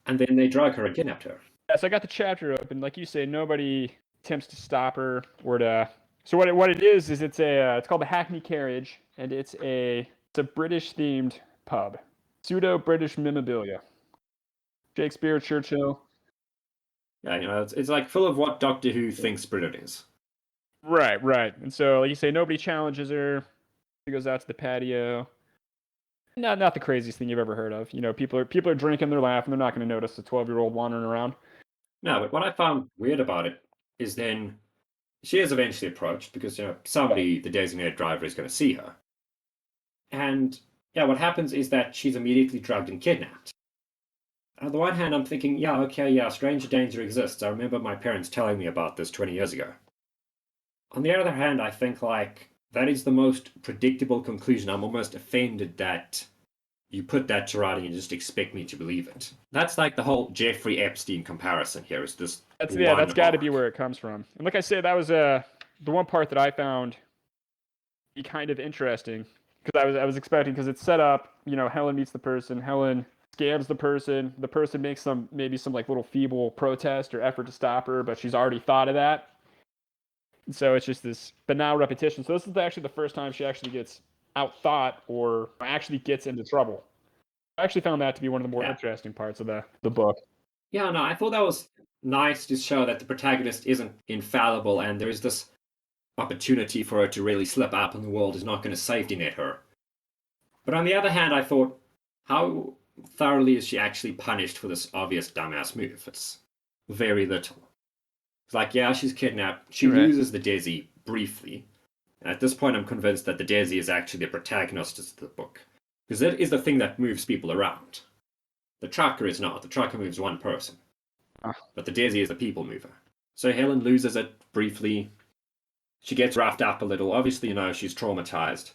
S1: And then they drug her and kidnapped her.
S2: Yeah, so I got the chapter open. Like you say, nobody attempts to stop her or to. So what it is it's called the Hackney Carriage, and it's a British themed pub, pseudo British memorabilia, Shakespeare, Churchill.
S1: Yeah, it's like full of what Doctor Who thinks Britain is.
S2: Right, right. And so like you say, nobody challenges her. She goes out to the patio. Not the craziest thing you've ever heard of. People are drinking, they're laughing, they're not going to notice a 12-year-old wandering around.
S1: No, but what I found weird about it is then she is eventually approached because somebody, the designated driver, is going to see her. And yeah, what happens is that she's immediately drugged and kidnapped. On the one hand, I'm thinking, yeah, okay, yeah, stranger danger exists. I remember my parents telling me about this 20 years ago. On the other hand, I think, like, that is the most predictable conclusion. I'm almost offended that you put that to writing and just expect me to believe it. That's like the whole Jeffrey Epstein comparison here. Is this
S2: That's got to be where it comes from. And like I say, that was the one part that I found be kind of interesting because I was expecting because it's set up. Helen meets the person. Helen scams the person. The person makes some like little feeble protest or effort to stop her, but she's already thought of that. And so it's just this banal repetition. So this is actually the first time she actually gets outthought or actually gets into trouble. I actually found that to be one of the more interesting parts of the book.
S1: Yeah, no, I thought that was nice to show that the protagonist isn't infallible and there is this opportunity for her to really slip up and the world is not going to safety net her. But on the other hand, I thought, how thoroughly is she actually punished for this obvious dumbass move? It's very little. It's like, yeah, she's kidnapped. She loses the Desi briefly. And at this point, I'm convinced that the Desi is actually the protagonist of the book. Because it is the thing that moves people around. The trucker is not. The trucker moves one person. But the Desi is the people mover. So Helen loses it briefly. She gets roughed up a little. Obviously, she's traumatized.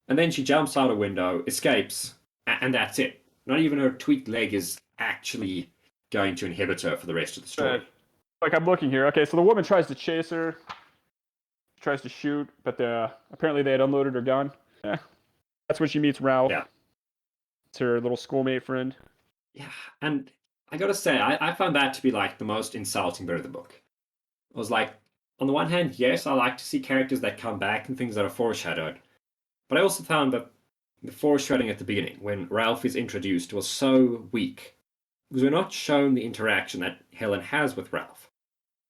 S1: And then she jumps out a window, escapes, and that's it. Not even her tweaked leg is actually going to inhibit her for the rest of the story.
S2: Like, I'm looking here. Okay, so the woman tries to chase her, tries to shoot, but apparently they had unloaded her gun. Yeah. That's when she meets Ralph.
S1: Yeah.
S2: It's her little schoolmate friend.
S1: Yeah, and I gotta say, I found that to be like the most insulting bit of the book. It was like, on the one hand, yes, I like to see characters that come back and things that are foreshadowed. But I also found that the foreshadowing at the beginning, when Ralph is introduced, was so weak. Because we're not shown the interaction that Helen has with Ralph.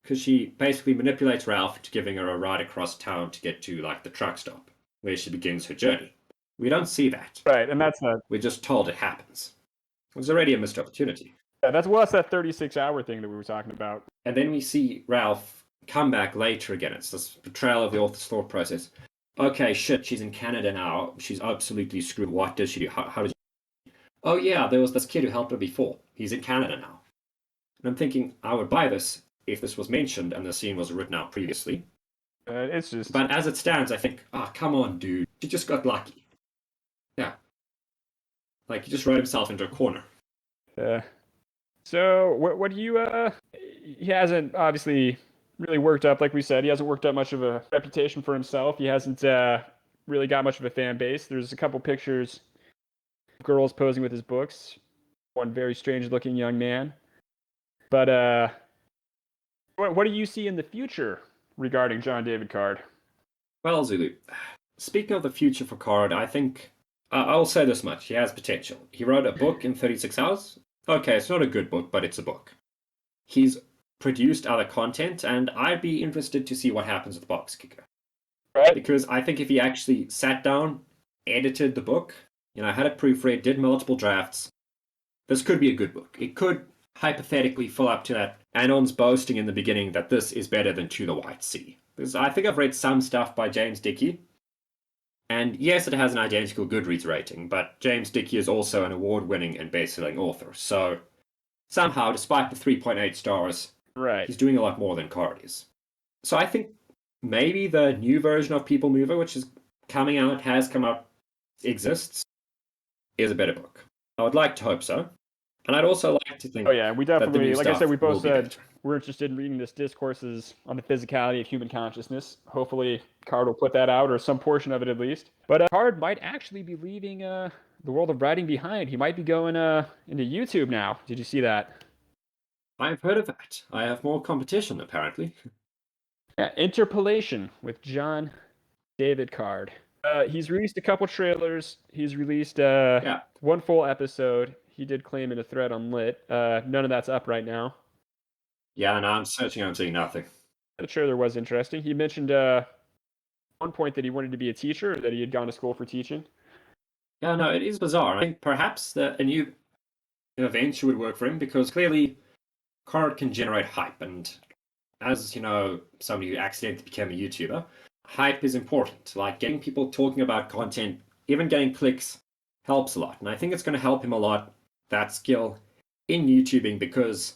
S1: Because she basically manipulates Ralph into giving her a ride across town to get to, like, the truck stop, where she begins her journey. We don't see that.
S2: Right, and that's
S1: we're just told it happens. It was already a missed opportunity.
S2: Yeah, that's that 36-hour thing that we were talking about.
S1: And then we see Ralph come back later again. It's this betrayal of the author's thought process. Okay, shit, she's in Canada now. She's absolutely screwed. What does she do? How does she... Oh yeah, there was this kid who helped her before. He's in Canada now. And I'm thinking, I would buy this if this was mentioned and the scene was written out previously.
S2: It's just...
S1: But as it stands, I think, come on, dude. She just got lucky. Yeah. Like, he just wrote himself into a corner.
S2: So, what do you... He hasn't, obviously, really worked up, like we said. He hasn't worked up much of a reputation for himself. He hasn't really got much of a fan base. There's a couple pictures of girls posing with his books. One very strange-looking young man. But, what do you see in the future regarding John David Card?
S1: Well, Zulu, speaking of the future for Card, I think I'll say this much: he has potential. He wrote a book in 36 hours. Okay, it's not a good book, but it's a book. He's produced other content, and I'd be interested to see what happens with Box Kicker.
S2: Right.
S1: Because I think if he actually sat down, edited the book, had it proofread, did multiple drafts, this could be a good book. It could hypothetically fill up to that Anon's boasting in the beginning that this is better than To the White Sea. Because I think I've read some stuff by James Dickey, and yes, it has an identical Goodreads rating, but James Dickey is also an award-winning and best-selling author, so somehow, despite the 3.8 stars,
S2: Right.
S1: he's doing a lot more than Card is. So I think maybe the new version of People Mover, which is coming out, has come out, exists, is a better book. I would like to hope so. And I'd also like to think
S2: Oh yeah, we
S1: that the
S2: definitely,
S1: new
S2: like I
S1: stuff
S2: said, we
S1: will
S2: both
S1: be
S2: said
S1: better.
S2: we're interested in reading this discourses on the physicality of human consciousness. Hopefully, Card will put that out, or some portion of it at least. But Card might actually be leaving the world of writing behind. He might be going into YouTube now. Did you see that?
S1: I've heard of that. I have more competition, apparently.
S2: Yeah, Interpolation with John David Card. He's released a couple trailers. He's released
S1: Yeah.
S2: one full episode. He did claim in a thread on Lit. None of that's up right now.
S1: Yeah, and I'm searching, I'm seeing nothing.
S2: The trailer was interesting. He mentioned one point that he wanted to be a teacher, or that he had gone to school for teaching.
S1: Yeah, no, it is bizarre. I think perhaps a new venture would work for him because clearly Card can generate hype, and as somebody who accidentally became a YouTuber, hype is important. Like getting people talking about content, even getting clicks, helps a lot. And I think it's going to help him a lot, that skill, in YouTubing, because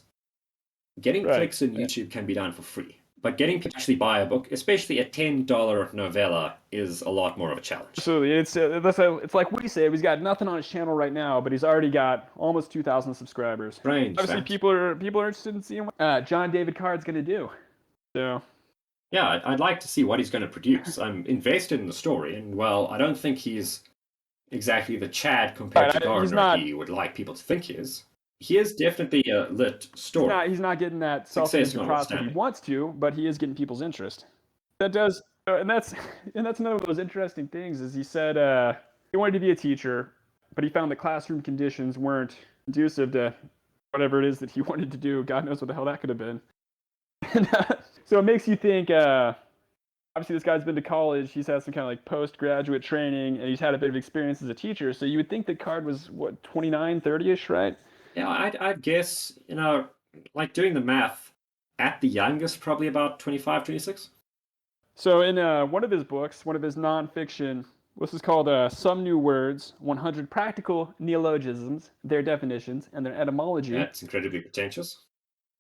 S1: getting
S2: Right.
S1: clicks in YouTube can be done for free. But getting people to actually buy a book, especially a $10 novella, is a lot more of a challenge.
S2: Absolutely. It's like what do you say? He's got nothing on his channel right now, but he's already got almost 2,000 subscribers.
S1: Strange.
S2: Obviously,
S1: That.
S2: people are interested in seeing what John David Card's going to do. So
S1: Yeah, I'd like to see what he's going to produce. I'm invested in the story, and well, I don't think he's exactly the Chad compared to Gardner he would like people to think he is. He is definitely a lit story.
S2: he's not getting that
S1: Success
S2: self-image across that he
S1: notwithstanding.
S2: wants to, but he is getting people's interest. That does, and that's another of those interesting things. Is he said he wanted to be a teacher, but he found the classroom conditions weren't conducive to whatever it is that he wanted to do. God knows what the hell that could have been. And, so it makes you think. Obviously, this guy's been to college. He's had some kind of like postgraduate training, and he's had a bit of experience as a teacher. So you would think that Card was what 29, 30ish, right?
S1: Yeah, I'd guess, like doing the math, at the youngest, probably about 25, 26.
S2: So in one of his books, one of his nonfiction, this is called Some New Words, 100 Practical Neologisms, Their Definitions, and Their Etymology.
S1: That's incredibly pretentious.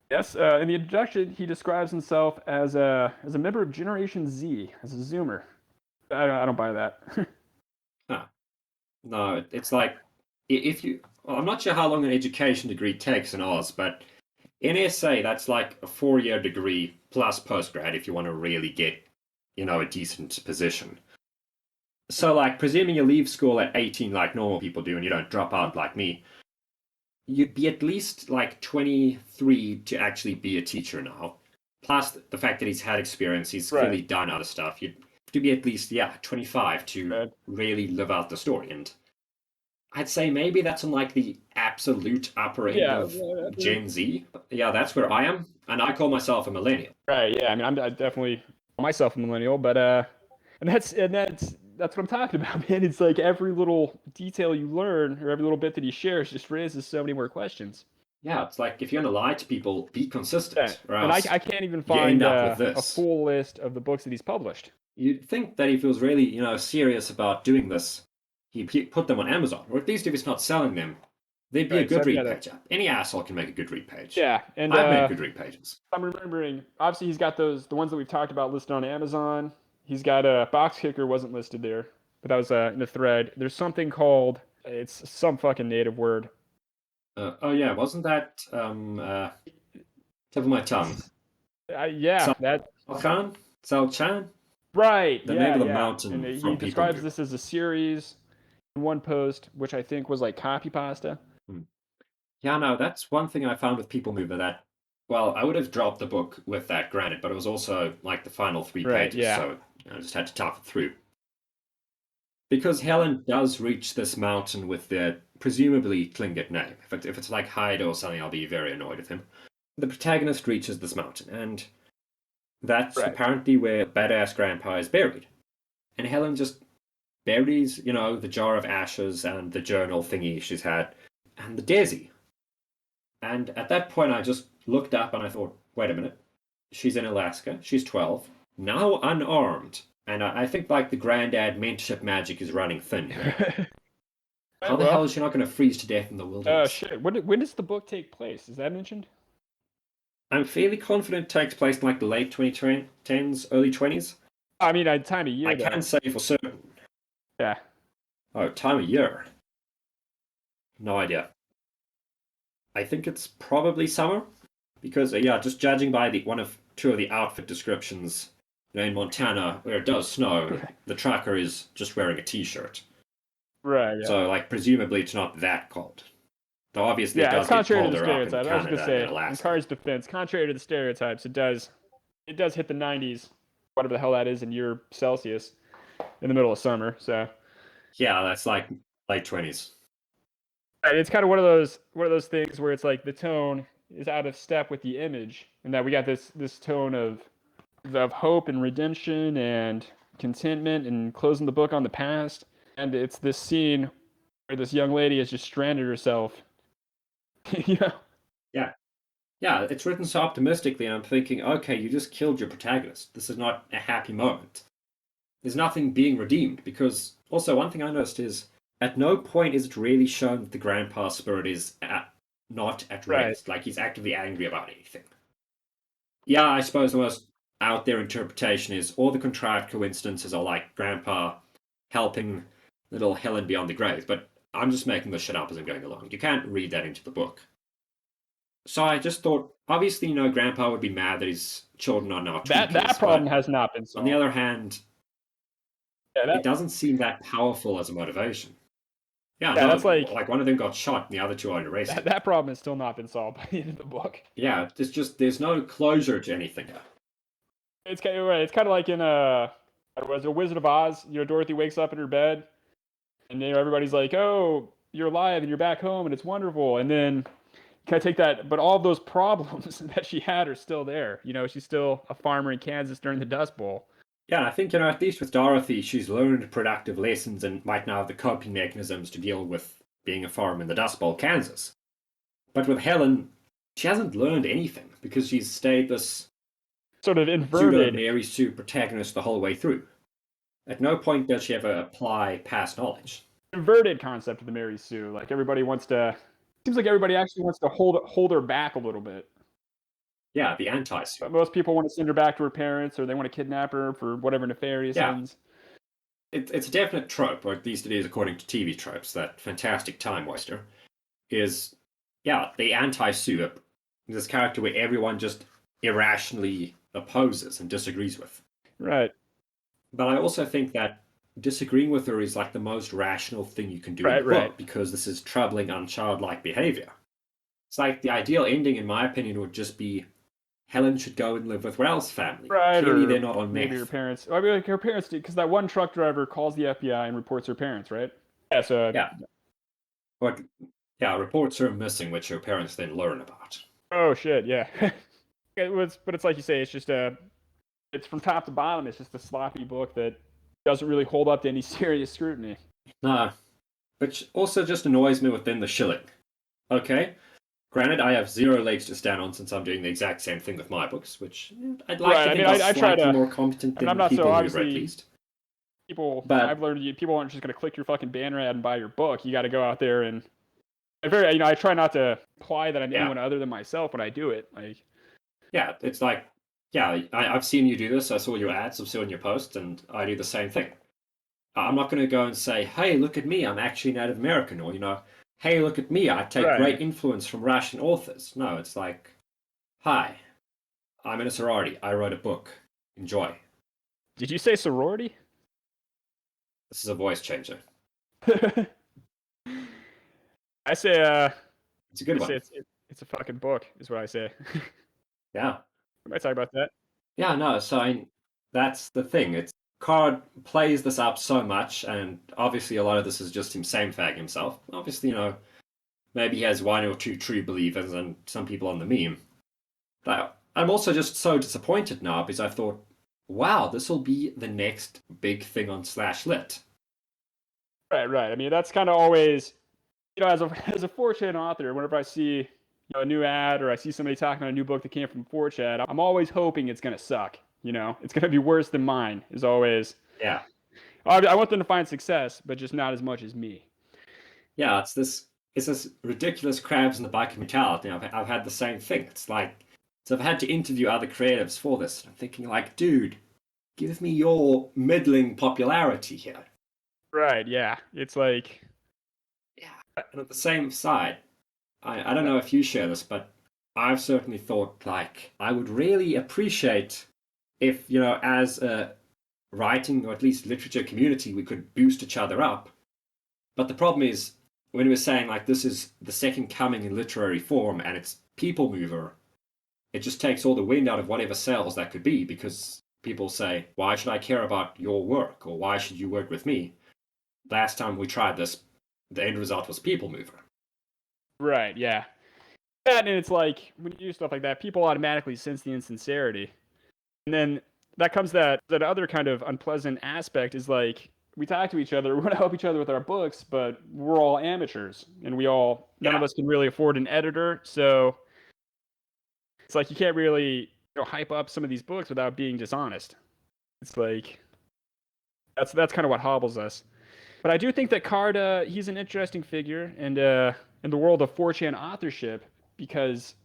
S2: Yes, in the introduction, he describes himself as a member of Generation Z, as a Zoomer. I don't buy that.
S1: Huh. No, it's like, if you... Well, I'm not sure how long an education degree takes in Oz, but in SA, that's like a 4-year degree plus postgrad if you want to really get, a decent position. So, like, presuming you leave school at 18 like normal people do and you don't drop out like me, you'd be at least like 23 to actually be a teacher now. Plus the fact that he's had experience, he's
S2: Right.
S1: clearly done other stuff. You'd have to be at least, 25 to
S2: Right.
S1: really live out the story. And I'd say maybe that's on like the absolute upper end of Gen Z. Yeah, that's where I am. And I call myself a millennial.
S2: Right. Yeah. I mean, I definitely call myself a millennial, but and that's what I'm talking about, man. It's like every little detail you learn, or every little bit that he shares, just raises so many more questions.
S1: Yeah, it's like if you're gonna lie to people, be consistent, or
S2: And
S1: else
S2: I can't even
S1: you end
S2: find
S1: up with
S2: a
S1: this.
S2: full list of the books that he's published.
S1: You'd think that if he was really, serious about doing this, he'd put them on Amazon, or at least if he's not selling them, there'd be a good read page up. Any asshole can make a good read page.
S2: Yeah, and
S1: I've made good read pages.
S2: I'm remembering. Obviously, he's got the ones that we've talked about listed on Amazon. He's got a box kicker wasn't listed there, but that was in the thread. There's something called it's some fucking native word.
S1: Oh yeah, wasn't that tip of my tongue?
S2: Yeah, that
S1: Salchan? Salchan?
S2: right.
S1: The
S2: yeah,
S1: name of the
S2: yeah.
S1: mountain
S2: And he
S1: from People
S2: describes
S1: Mover.
S2: this as a series in one post, which I think was like copy pasta.
S1: Yeah, no, that's one thing I found with People Mover that, well, I would have dropped the book with that, granted, but it was also like the final 3
S2: Right,
S1: pages,
S2: yeah.
S1: so I just had to tough it through. Because Helen does reach this mountain with the presumably Tlingit name. If it's like Hyde or something, I'll be very annoyed with him. The protagonist reaches this mountain, and that's
S2: Right.
S1: apparently where badass grandpa is buried. And Helen just buries, the jar of ashes and the journal thingy she's had, and the Desi. And at that point, I just looked up and I thought, wait a minute. She's in Alaska. She's 12. Now unarmed. And I think like the granddad mentorship magic is running thin here. How the hell is she not going to freeze to death in the wilderness?
S2: Shit. When does the book take place? Is that mentioned?
S1: I'm fairly confident it takes place in like the late 2010s, early 20s.
S2: I mean, time of year.
S1: I can't say for certain.
S2: Yeah.
S1: Oh, time of year. No idea. I think it's probably summer because just judging by two of the outfit descriptions, in Montana where it does snow, the trucker is just wearing a t-shirt.
S2: Right. Yeah.
S1: So like presumably it's not that cold. Though obviously it
S2: Yeah,
S1: does
S2: it's
S1: get
S2: contrary to the
S1: colder up in
S2: stereotype. I was
S1: Canada
S2: gonna say,
S1: and
S2: in
S1: Alaska.
S2: Car's defense, contrary to the stereotypes, it does hit the 90s, whatever the hell that is in your Celsius, in the middle of summer. So
S1: Yeah, that's like late 20s.
S2: it's kind of one of those things where it's like the tone is out of step with the image, and that we got this tone of hope and redemption and contentment and closing the book on the past, and it's this scene where this young lady has just stranded herself. Yeah.
S1: Yeah, it's written so optimistically, and I'm thinking, okay, you just killed your protagonist. This is not a happy moment. There's nothing being redeemed, because also one thing I noticed is at no point is it really shown that the grandpa spirit is not at rest, like he's actively angry about anything. Yeah, I suppose the most out there interpretation is all the contrived coincidences are like grandpa helping little Helen beyond the grave, but I'm just making this shit up as I'm going along. You can't read that into the book. So I just thought, obviously, grandpa would be mad that his children are now tweakers.
S2: That problem has not been solved.
S1: On the other hand,
S2: Yeah,
S1: it doesn't seem that powerful as a motivation. Yeah,
S2: Yeah,
S1: no,
S2: that's like
S1: one of them got shot and the other two are arrested.
S2: that problem has still not been solved by the end of the book.
S1: Yeah, there's no closure to anything.
S2: It's kind of right. It's kind of like in was a Wizard of Oz. Dorothy wakes up in her bed, and everybody's like, "Oh, you're alive and you're back home and it's wonderful." And then kind of take that, but all of those problems that she had are still there. She's still a farmer in Kansas during the Dust Bowl.
S1: Yeah, I think, at least with Dorothy, she's learned productive lessons and might now have the coping mechanisms to deal with being a farmer in the Dust Bowl, Kansas. But with Helen, she hasn't learned anything because she's stayed this
S2: sort of inverted
S1: Mary Sue protagonist the whole way through. At no point does she ever apply past knowledge.
S2: Inverted concept of the Mary Sue. Like everybody wants to. Seems like everybody actually wants to hold her back a little bit.
S1: Yeah, the anti-Sue.
S2: But most people want to send her back to her parents, or they want to kidnap her for whatever nefarious ends.
S1: It's a definite trope, or at least it is according to TV tropes, that fantastic time waster is, the anti-Sue, this character where everyone just irrationally opposes and disagrees with.
S2: Right.
S1: But I also think that disagreeing with her is like the most rational thing you can do in the book, because this is troubling, unchildlike behavior. It's like the ideal ending, in my opinion, would just be Helen should go and live with Ralph's family.
S2: Right.
S1: Clearly, they're not on
S2: maybe
S1: meth.
S2: her parents. I mean, like her parents did, because that one truck driver calls the FBI and reports her parents, right? Yeah. So.
S1: Yeah. But reports are missing, which her parents then learn about.
S2: Oh shit! Yeah. But it's like you say, it's just it's from top to bottom. It's just a sloppy book that doesn't really hold up to any serious scrutiny.
S1: No, which also just annoys me within the shilling. Okay, granted, I have zero legs to stand on since I'm doing the exact same thing with my books, which I'd like to think are slightly more competent than people who've read, at least.
S2: I've learned people aren't just going to click your fucking banner ad and buy your book. You got to go out there and I try not to imply that I'm anyone other than myself when I do it. Like,
S1: yeah, it's like, I've seen you do this. I saw your ads, I've seen your posts, and I do the same thing. I'm not going to go and say, hey, look at me, I'm actually Native American, or, hey, look at me, I take great influence from Russian authors. No, it's like, hi, I'm in a sorority, I wrote a book, enjoy.
S2: Did you say sorority?
S1: This is a voice changer.
S2: I say,
S1: it's a good one.
S2: It's a fucking book, is what I say.
S1: Yeah.
S2: We might talk about that.
S1: Yeah, no, so that's the thing. Card plays this up so much, and obviously a lot of this is just him same-fagging himself. Obviously, maybe he has one or two true believers and some people on the meme. But I'm also just so disappointed now because I thought, wow, this will be the next big thing on Slash Lit.
S2: Right. I mean, that's kind of always, as a 4chan author, whenever I see a new ad or I see somebody talking about a new book that came from 4chan, I'm always hoping it's going to suck. It's going to be worse than mine, is always.
S1: Yeah.
S2: I want them to find success, but just not as much as me.
S1: Yeah, it's this ridiculous crabs in the bucket mentality. I've had the same thing. It's like, so I've had to interview other creatives for this. I'm thinking like, dude, give me your middling popularity here.
S2: Right, yeah. It's like...
S1: Yeah. And at the same side, I don't know if you share this, but I've certainly thought like I would really appreciate if, as a writing or at least literature community, we could boost each other up. But the problem is, when we were saying like this is the second coming in literary form and it's people mover, it just takes all the wind out of whatever sales that could be, because people say, why should I care about your work, or why should you work with me? Last time we tried this, the end result was people mover.
S2: Right, yeah. And it's like, when you do stuff like that, people automatically sense the insincerity. And then that comes that other kind of unpleasant aspect is like, we talk to each other, we want to help each other with our books, but we're all amateurs, and none of us can really afford an editor, so it's like you can't really hype up some of these books without being dishonest. It's like, that's kind of what hobbles us. But I do think that Card, he's an interesting figure in the world of 4chan authorship, because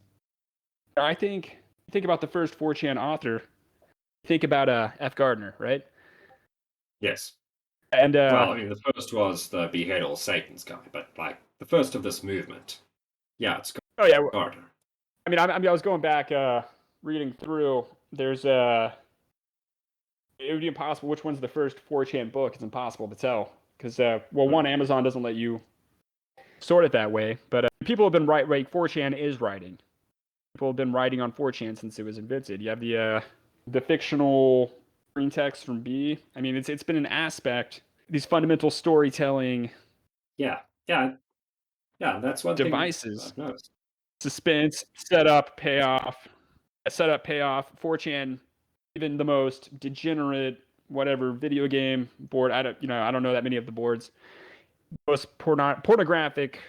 S2: I think about the first 4chan author, think about F. Gardner, right?
S1: Yes.
S2: And
S1: well, I mean, the first was the Behead All Satan's guy, but like the first of this movement, yeah, it's Gardner.
S2: I mean, I was going back reading through. There's it would be impossible. Which one's the first 4chan book? It's impossible to tell because one, Amazon doesn't let you sort it that way. But people have been writing. 4chan is writing. People have been writing on 4chan since it was invented. You have the fictional green text from B. I mean, it's been an aspect. These fundamental storytelling.
S1: Yeah. That's one
S2: devices.
S1: Thing I've noticed.
S2: Suspense, setup, payoff. 4chan, even the most degenerate whatever video game board. I don't know that many of the boards. Most pornographic,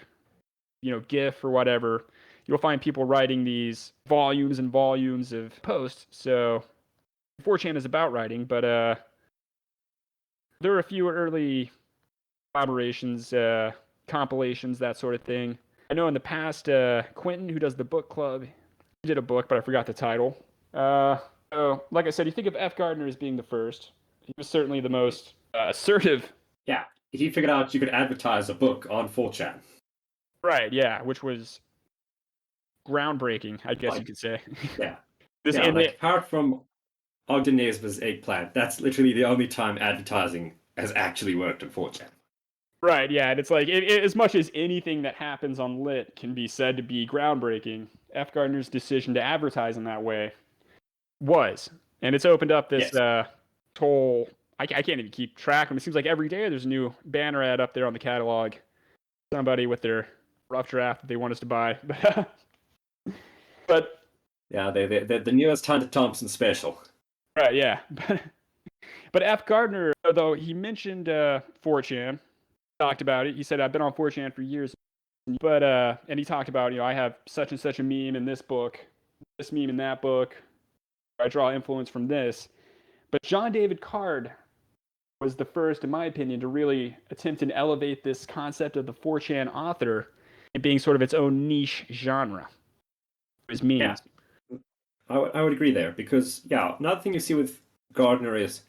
S2: GIF or whatever. You'll find people writing these volumes and volumes of posts. So 4chan is about writing, but there are a few early collaborations, compilations, that sort of thing. I know in the past, Quentin, who does the book club, he did a book, but I forgot the title. So, like I said, you think of F. Gardner as being the first. He was certainly the most assertive.
S1: Yeah, he figured out you could advertise a book on 4chan.
S2: Right, yeah, which was groundbreaking, I guess you could say.
S1: Yeah. Apart from Ogden Nesbitt's Eggplant, that's literally the only time advertising has actually worked on 4chan.
S2: Right, yeah, and it's like, as much as anything that happens on Lit can be said to be groundbreaking, F. Gardner's decision to advertise in that way was. And it's opened up this whole... I can't even keep track of them. It seems like every day there's a new banner ad up there on the catalog. Somebody with their rough draft that they want us to buy. But
S1: yeah, they're the newest Hunter Thompson special.
S2: Right, yeah. But F. Gardner, though, he mentioned 4chan, talked about it. He said, I've been on 4chan for years. But and he talked about, I have such and such a meme in this book, this meme in that book. I draw influence from this. But John David Card was the first, in my opinion, to really attempt and elevate this concept of the 4chan author and being sort of its own niche genre. His memes.
S1: Yeah, I would agree there, because, another thing you see with Gardner is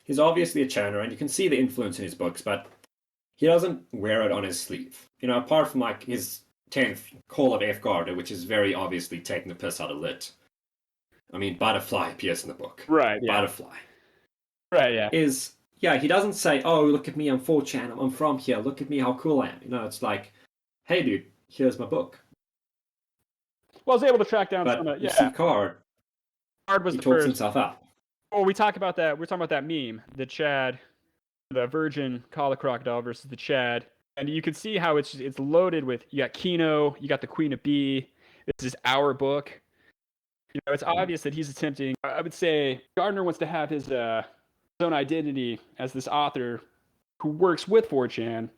S1: he's obviously a channer, and you can see the influence in his books, but he doesn't wear it on his sleeve. Apart from like his 10th Call of F. Gardner, which is very obviously taking the piss out of Lit. I mean, Butterfly appears in the book.
S2: Right, yeah.
S1: Butterfly.
S2: Right, yeah.
S1: He doesn't say, oh, look at me, I'm 4chan, I'm from here, look at me, how cool I am. It's like, hey, dude, here's my book.
S2: Well, I was able to track down
S1: some of it. You see Card was the first. He talks himself up.
S2: Well, we talk about that. We're talking about that meme, the Chad, the virgin Kala crocodile versus the Chad, and you can see how it's loaded with. You got Kino, you got the Queen of Bee. This is our book. It's obvious that he's attempting. I would say Gardner wants to have his own identity as this author who works with 4chan,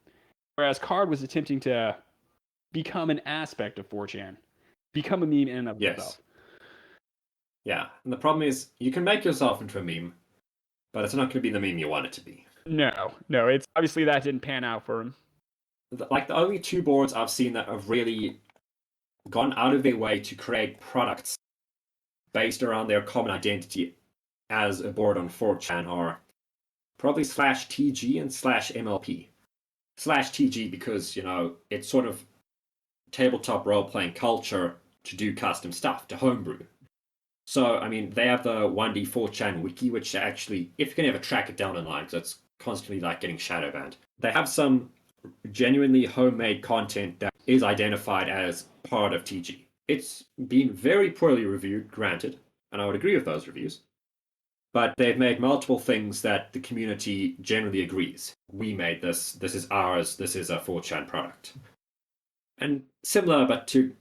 S2: whereas Card was attempting to become an aspect of 4chan, become a meme in and of itself.
S1: Yeah, and the problem is you can make yourself into a meme, but it's not going to be the meme you want it to be.
S2: No, it's obviously that didn't pan out for him.
S1: Like the only two boards I've seen that have really gone out of their way to create products based around their common identity as a board on 4chan are probably /TG and /MLP. /TG because, it's sort of tabletop role-playing culture to do custom stuff, to homebrew. So, I mean, they have the 1D 4chan wiki, which actually, if you can ever track it down online, because it's constantly like getting shadow banned. They have some genuinely homemade content that is identified as part of TG. It's been very poorly reviewed, granted, and I would agree with those reviews. But they've made multiple things that the community generally agrees. We made this, this is ours, this is a 4chan product. And similar, but to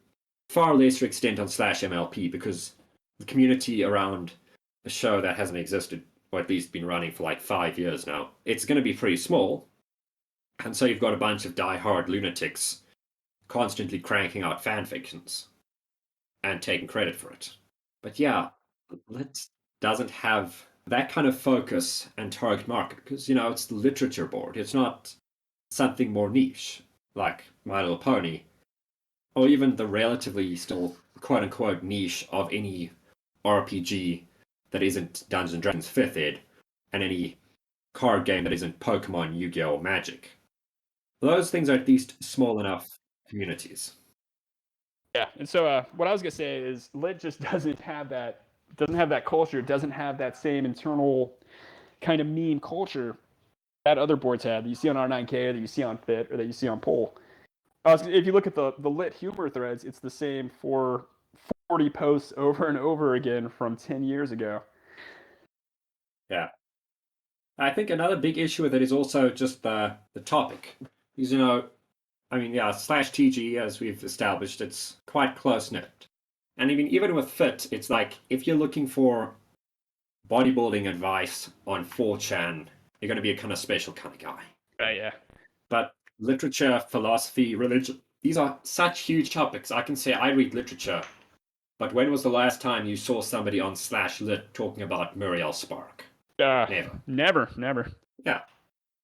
S1: far lesser extent on /MLP, because the community around a show that hasn't existed, or at least been running for like 5 years now, it's going to be pretty small. And so you've got a bunch of die-hard lunatics constantly cranking out fan fictions and taking credit for it. But yeah, Lit doesn't have that kind of focus and target market because, it's the literature board. It's not something more niche like My Little Pony, or even the relatively still quote-unquote niche of any RPG that isn't Dungeons & Dragons 5th Ed, and any card game that isn't Pokemon, Yu-Gi-Oh! Or Magic. Those things are at least small enough communities.
S2: Yeah, and so what I was gonna say is Lit just doesn't have that culture, doesn't have that same internal kind of meme culture that other boards have that you see on R9K, or that you see on Fit, or that you see on Pol. If you look at the Lit humor threads, it's the same for 40 posts over and over again from 10 years ago.
S1: Yeah. I think another big issue with it is also just the topic. Because, /TG, as we've established, it's quite close-knit. And even with Fit, it's like, if you're looking for bodybuilding advice on 4chan, you're going to be a kind of special kind of guy.
S2: Right, yeah.
S1: But literature, philosophy, religion, these are such huge topics. I can say I read literature, but when was the last time you saw somebody on /lit talking about Muriel Spark?
S2: Never.
S1: Yeah.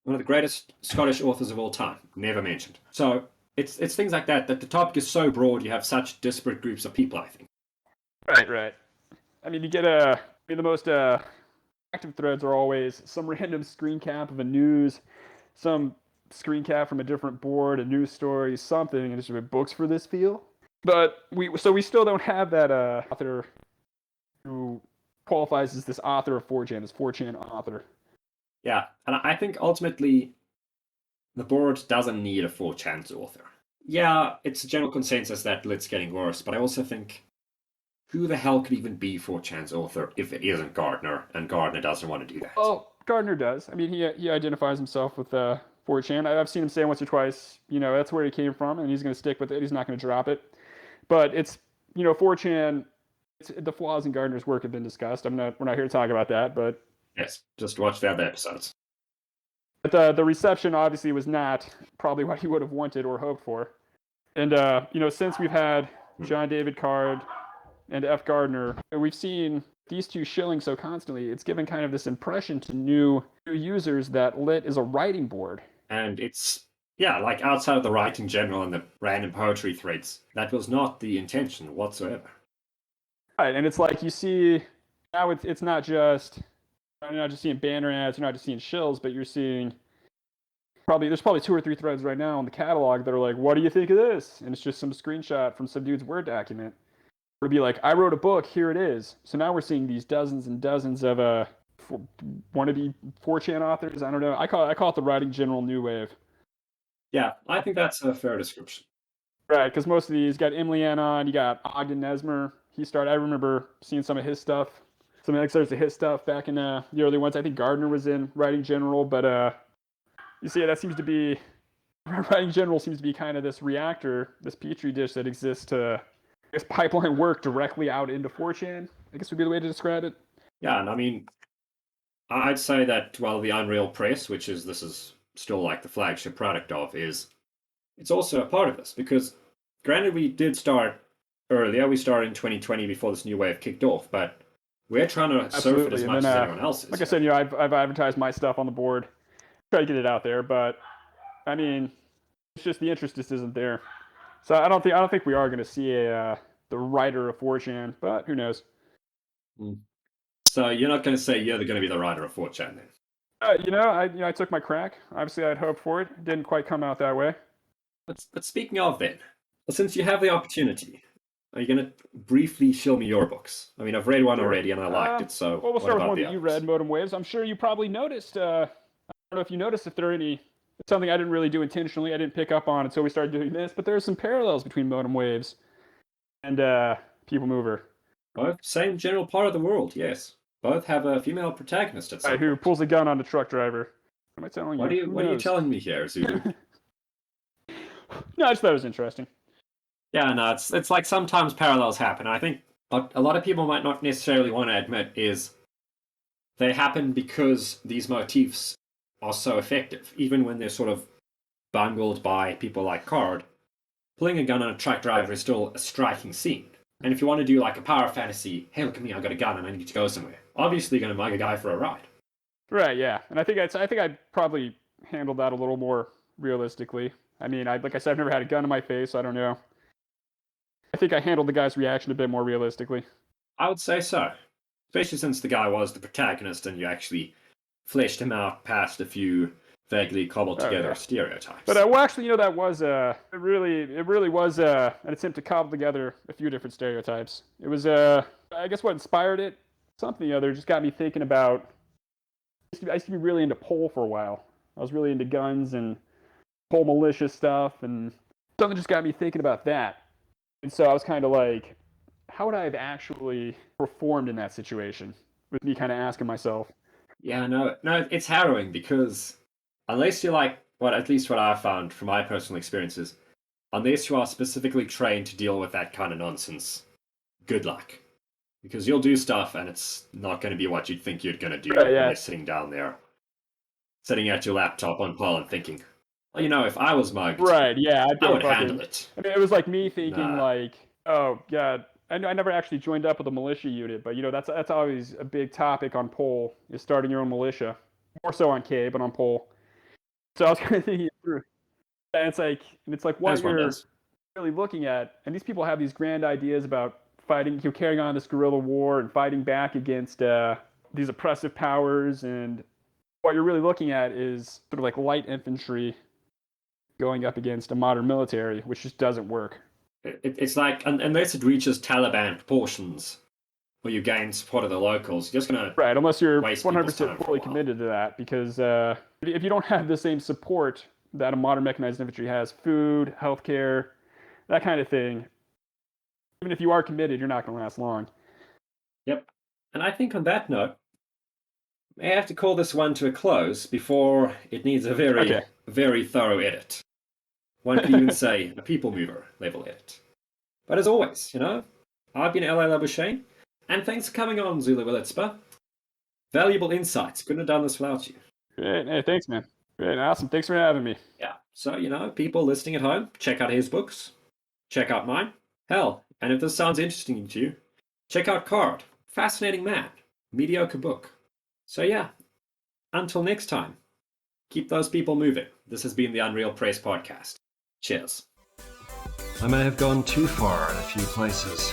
S1: One of the greatest Scottish authors of all time. Never mentioned. So it's things like that the topic is so broad, you have such disparate groups of people, I think.
S2: Right. I mean, you get the most active threads are always some random screen cap of a news, some screen cap from a different board, a news story, something, and just books for this feel. But we still don't have that author who qualifies as this author of 4chan, this 4chan author.
S1: Yeah, and I think ultimately the board doesn't need a 4chan's author. Yeah, it's a general consensus that Lit's getting worse, but I also think who the hell could even be 4chan's author if it isn't Gardner, and Gardner doesn't want to do that?
S2: Oh, Gardner does. I mean, he identifies himself with 4chan. I've seen him say once or twice, that's where he came from, and he's going to stick with it. He's not going to drop it. But it's, 4chan, the flaws in Gardner's work have been discussed. We're not here to talk about that, but...
S1: Yes, just watch the other episodes.
S2: But the reception obviously was not probably what he would have wanted or hoped for. And, since we've had John David Card and F. Gardner, we've seen these two shilling so constantly, it's given kind of this impression to new users that Lit is a writing board.
S1: And it's, like outside of the writing general and the random poetry threads, that was not the intention whatsoever.
S2: Right, and it's like you see, now it's not just, you're not just seeing banner ads, you're not just seeing shills, but you're seeing there's probably 2 or 3 threads right now in the catalog that are like, what do you think of this? And it's just some screenshot from some dude's Word document. Or to be like, I wrote a book, here it is. So now we're seeing these dozens and dozens of wannabe 4chan authors. I don't know. I call it the writing general new wave.
S1: Yeah, I think that's a fair description.
S2: Right, because most of these got Emily Ann on, you got Ogden Nesmer. I remember seeing some of his stuff something that starts to hit stuff back in the early ones. I think Gardner was in writing general, but you see, that seems to be writing general seems to be kind of this reactor, this petri dish that exists to, I guess, pipeline work directly out into 4chan. I guess would be the way to describe it.
S1: Yeah, and I mean, I'd say that while the Unreal Press, this is still like the flagship product of, it's also a part of this because, granted, we did start earlier. We started in 2020 before this new wave kicked off, but we're trying to surf it as much as everyone else is.
S2: Like I said, I've advertised my stuff on the board, try to get it out there, but I mean, it's just the interest just isn't there. So I don't think we are going to see the writer of 4chan, but who knows?
S1: So you're not going to say you're going to be the writer of 4chan then?
S2: I took my crack. Obviously, I'd hoped for it. It didn't quite come out that way.
S1: But speaking of then, since you have the opportunity, are you going to briefly show me your books? I mean, I've read one already and I liked it, so
S2: well, we'll start with one that
S1: others?
S2: you read, Modem Waves. I'm sure you probably noticed. I don't know if you noticed if there are any. It's something I didn't really do intentionally. I didn't pick up on until we started doing this, but there are some parallels between Modem Waves and People Mover.
S1: Both same general part of the world, yes. Both have a female protagonist at some
S2: who
S1: point.
S2: pulls a gun on a truck driver. What am I telling you?
S1: What are you telling me here, Zulu?
S2: No, I just thought it was interesting.
S1: Yeah, no, it's like sometimes parallels happen. I think what a lot of people might not necessarily want to admit is they happen because these motifs are so effective, even when they're sort of bungled by people like Card. Pulling a gun on a truck driver is still a striking scene. And if you want to do like a power fantasy, hey, look at me, I got a gun and I need to go somewhere. Obviously, you're going to mug a guy for a ride.
S2: Right, yeah, and I think I'd probably handled that a little more realistically. I mean, like I said, I've never had a gun in my face. So I don't know. I think I handled the guy's reaction a bit more realistically.
S1: I would say so, especially since the guy was the protagonist and you actually fleshed him out past a few vaguely cobbled together stereotypes.
S2: But well, actually, that was it really was an attempt to cobble together a few different stereotypes. It was I guess what inspired it, something or other, just got me thinking about. I used to be really into Pole for a while. I was really into guns and Pole militia stuff, and something just got me thinking about that. And so I was kind of like, how would I have actually performed in that situation? With me kind of asking myself.
S1: Yeah, no, it's harrowing because unless you're like, at least what I've found from my personal experiences, unless you are specifically trained to deal with that kind of nonsense, good luck. Because you'll do stuff and it's not going to be what you'd think you're going to do when you're sitting down there, sitting at your laptop on Paul and thinking, well, if I was mugged,
S2: right, yeah,
S1: I would handle it.
S2: I mean, it was like me thinking like, oh, God, I never actually joined up with a militia unit, but that's always a big topic on Pole, is starting your own militia. More so on K, but on Pole. So I was kind of thinking it through. And it's like what you're really looking at, and these people have these grand ideas about fighting, carrying on this guerrilla war and fighting back against these oppressive powers, and what you're really looking at is sort of like light infantry going up against a modern military, which just doesn't work.
S1: It's like, unless it reaches Taliban proportions, where you gain support of the locals, you're just going to
S2: right, unless you're 100% fully committed to that, because if you don't have the same support that a modern mechanized infantry has, food, healthcare, that kind of thing, even if you are committed, you're not going to last long.
S1: Yep. And I think on that note, I have to call this one to a close before it needs a very, very thorough edit. One could even say a people mover level edit. But as always, I've been L.A. Labuschagne, and thanks for coming on, Zulu Alitspa. Valuable insights. Couldn't have done this without you.
S2: Great. Hey, thanks, man. Great. Awesome. Thanks for having me.
S1: Yeah. So, people listening at home, check out his books. Check out mine. Hell, and if this sounds interesting to you, check out Card. Fascinating man. Mediocre book. So yeah, until next time, keep those people moving. This has been the Unreal Press Podcast. Cheers. I may have gone too far in a few places.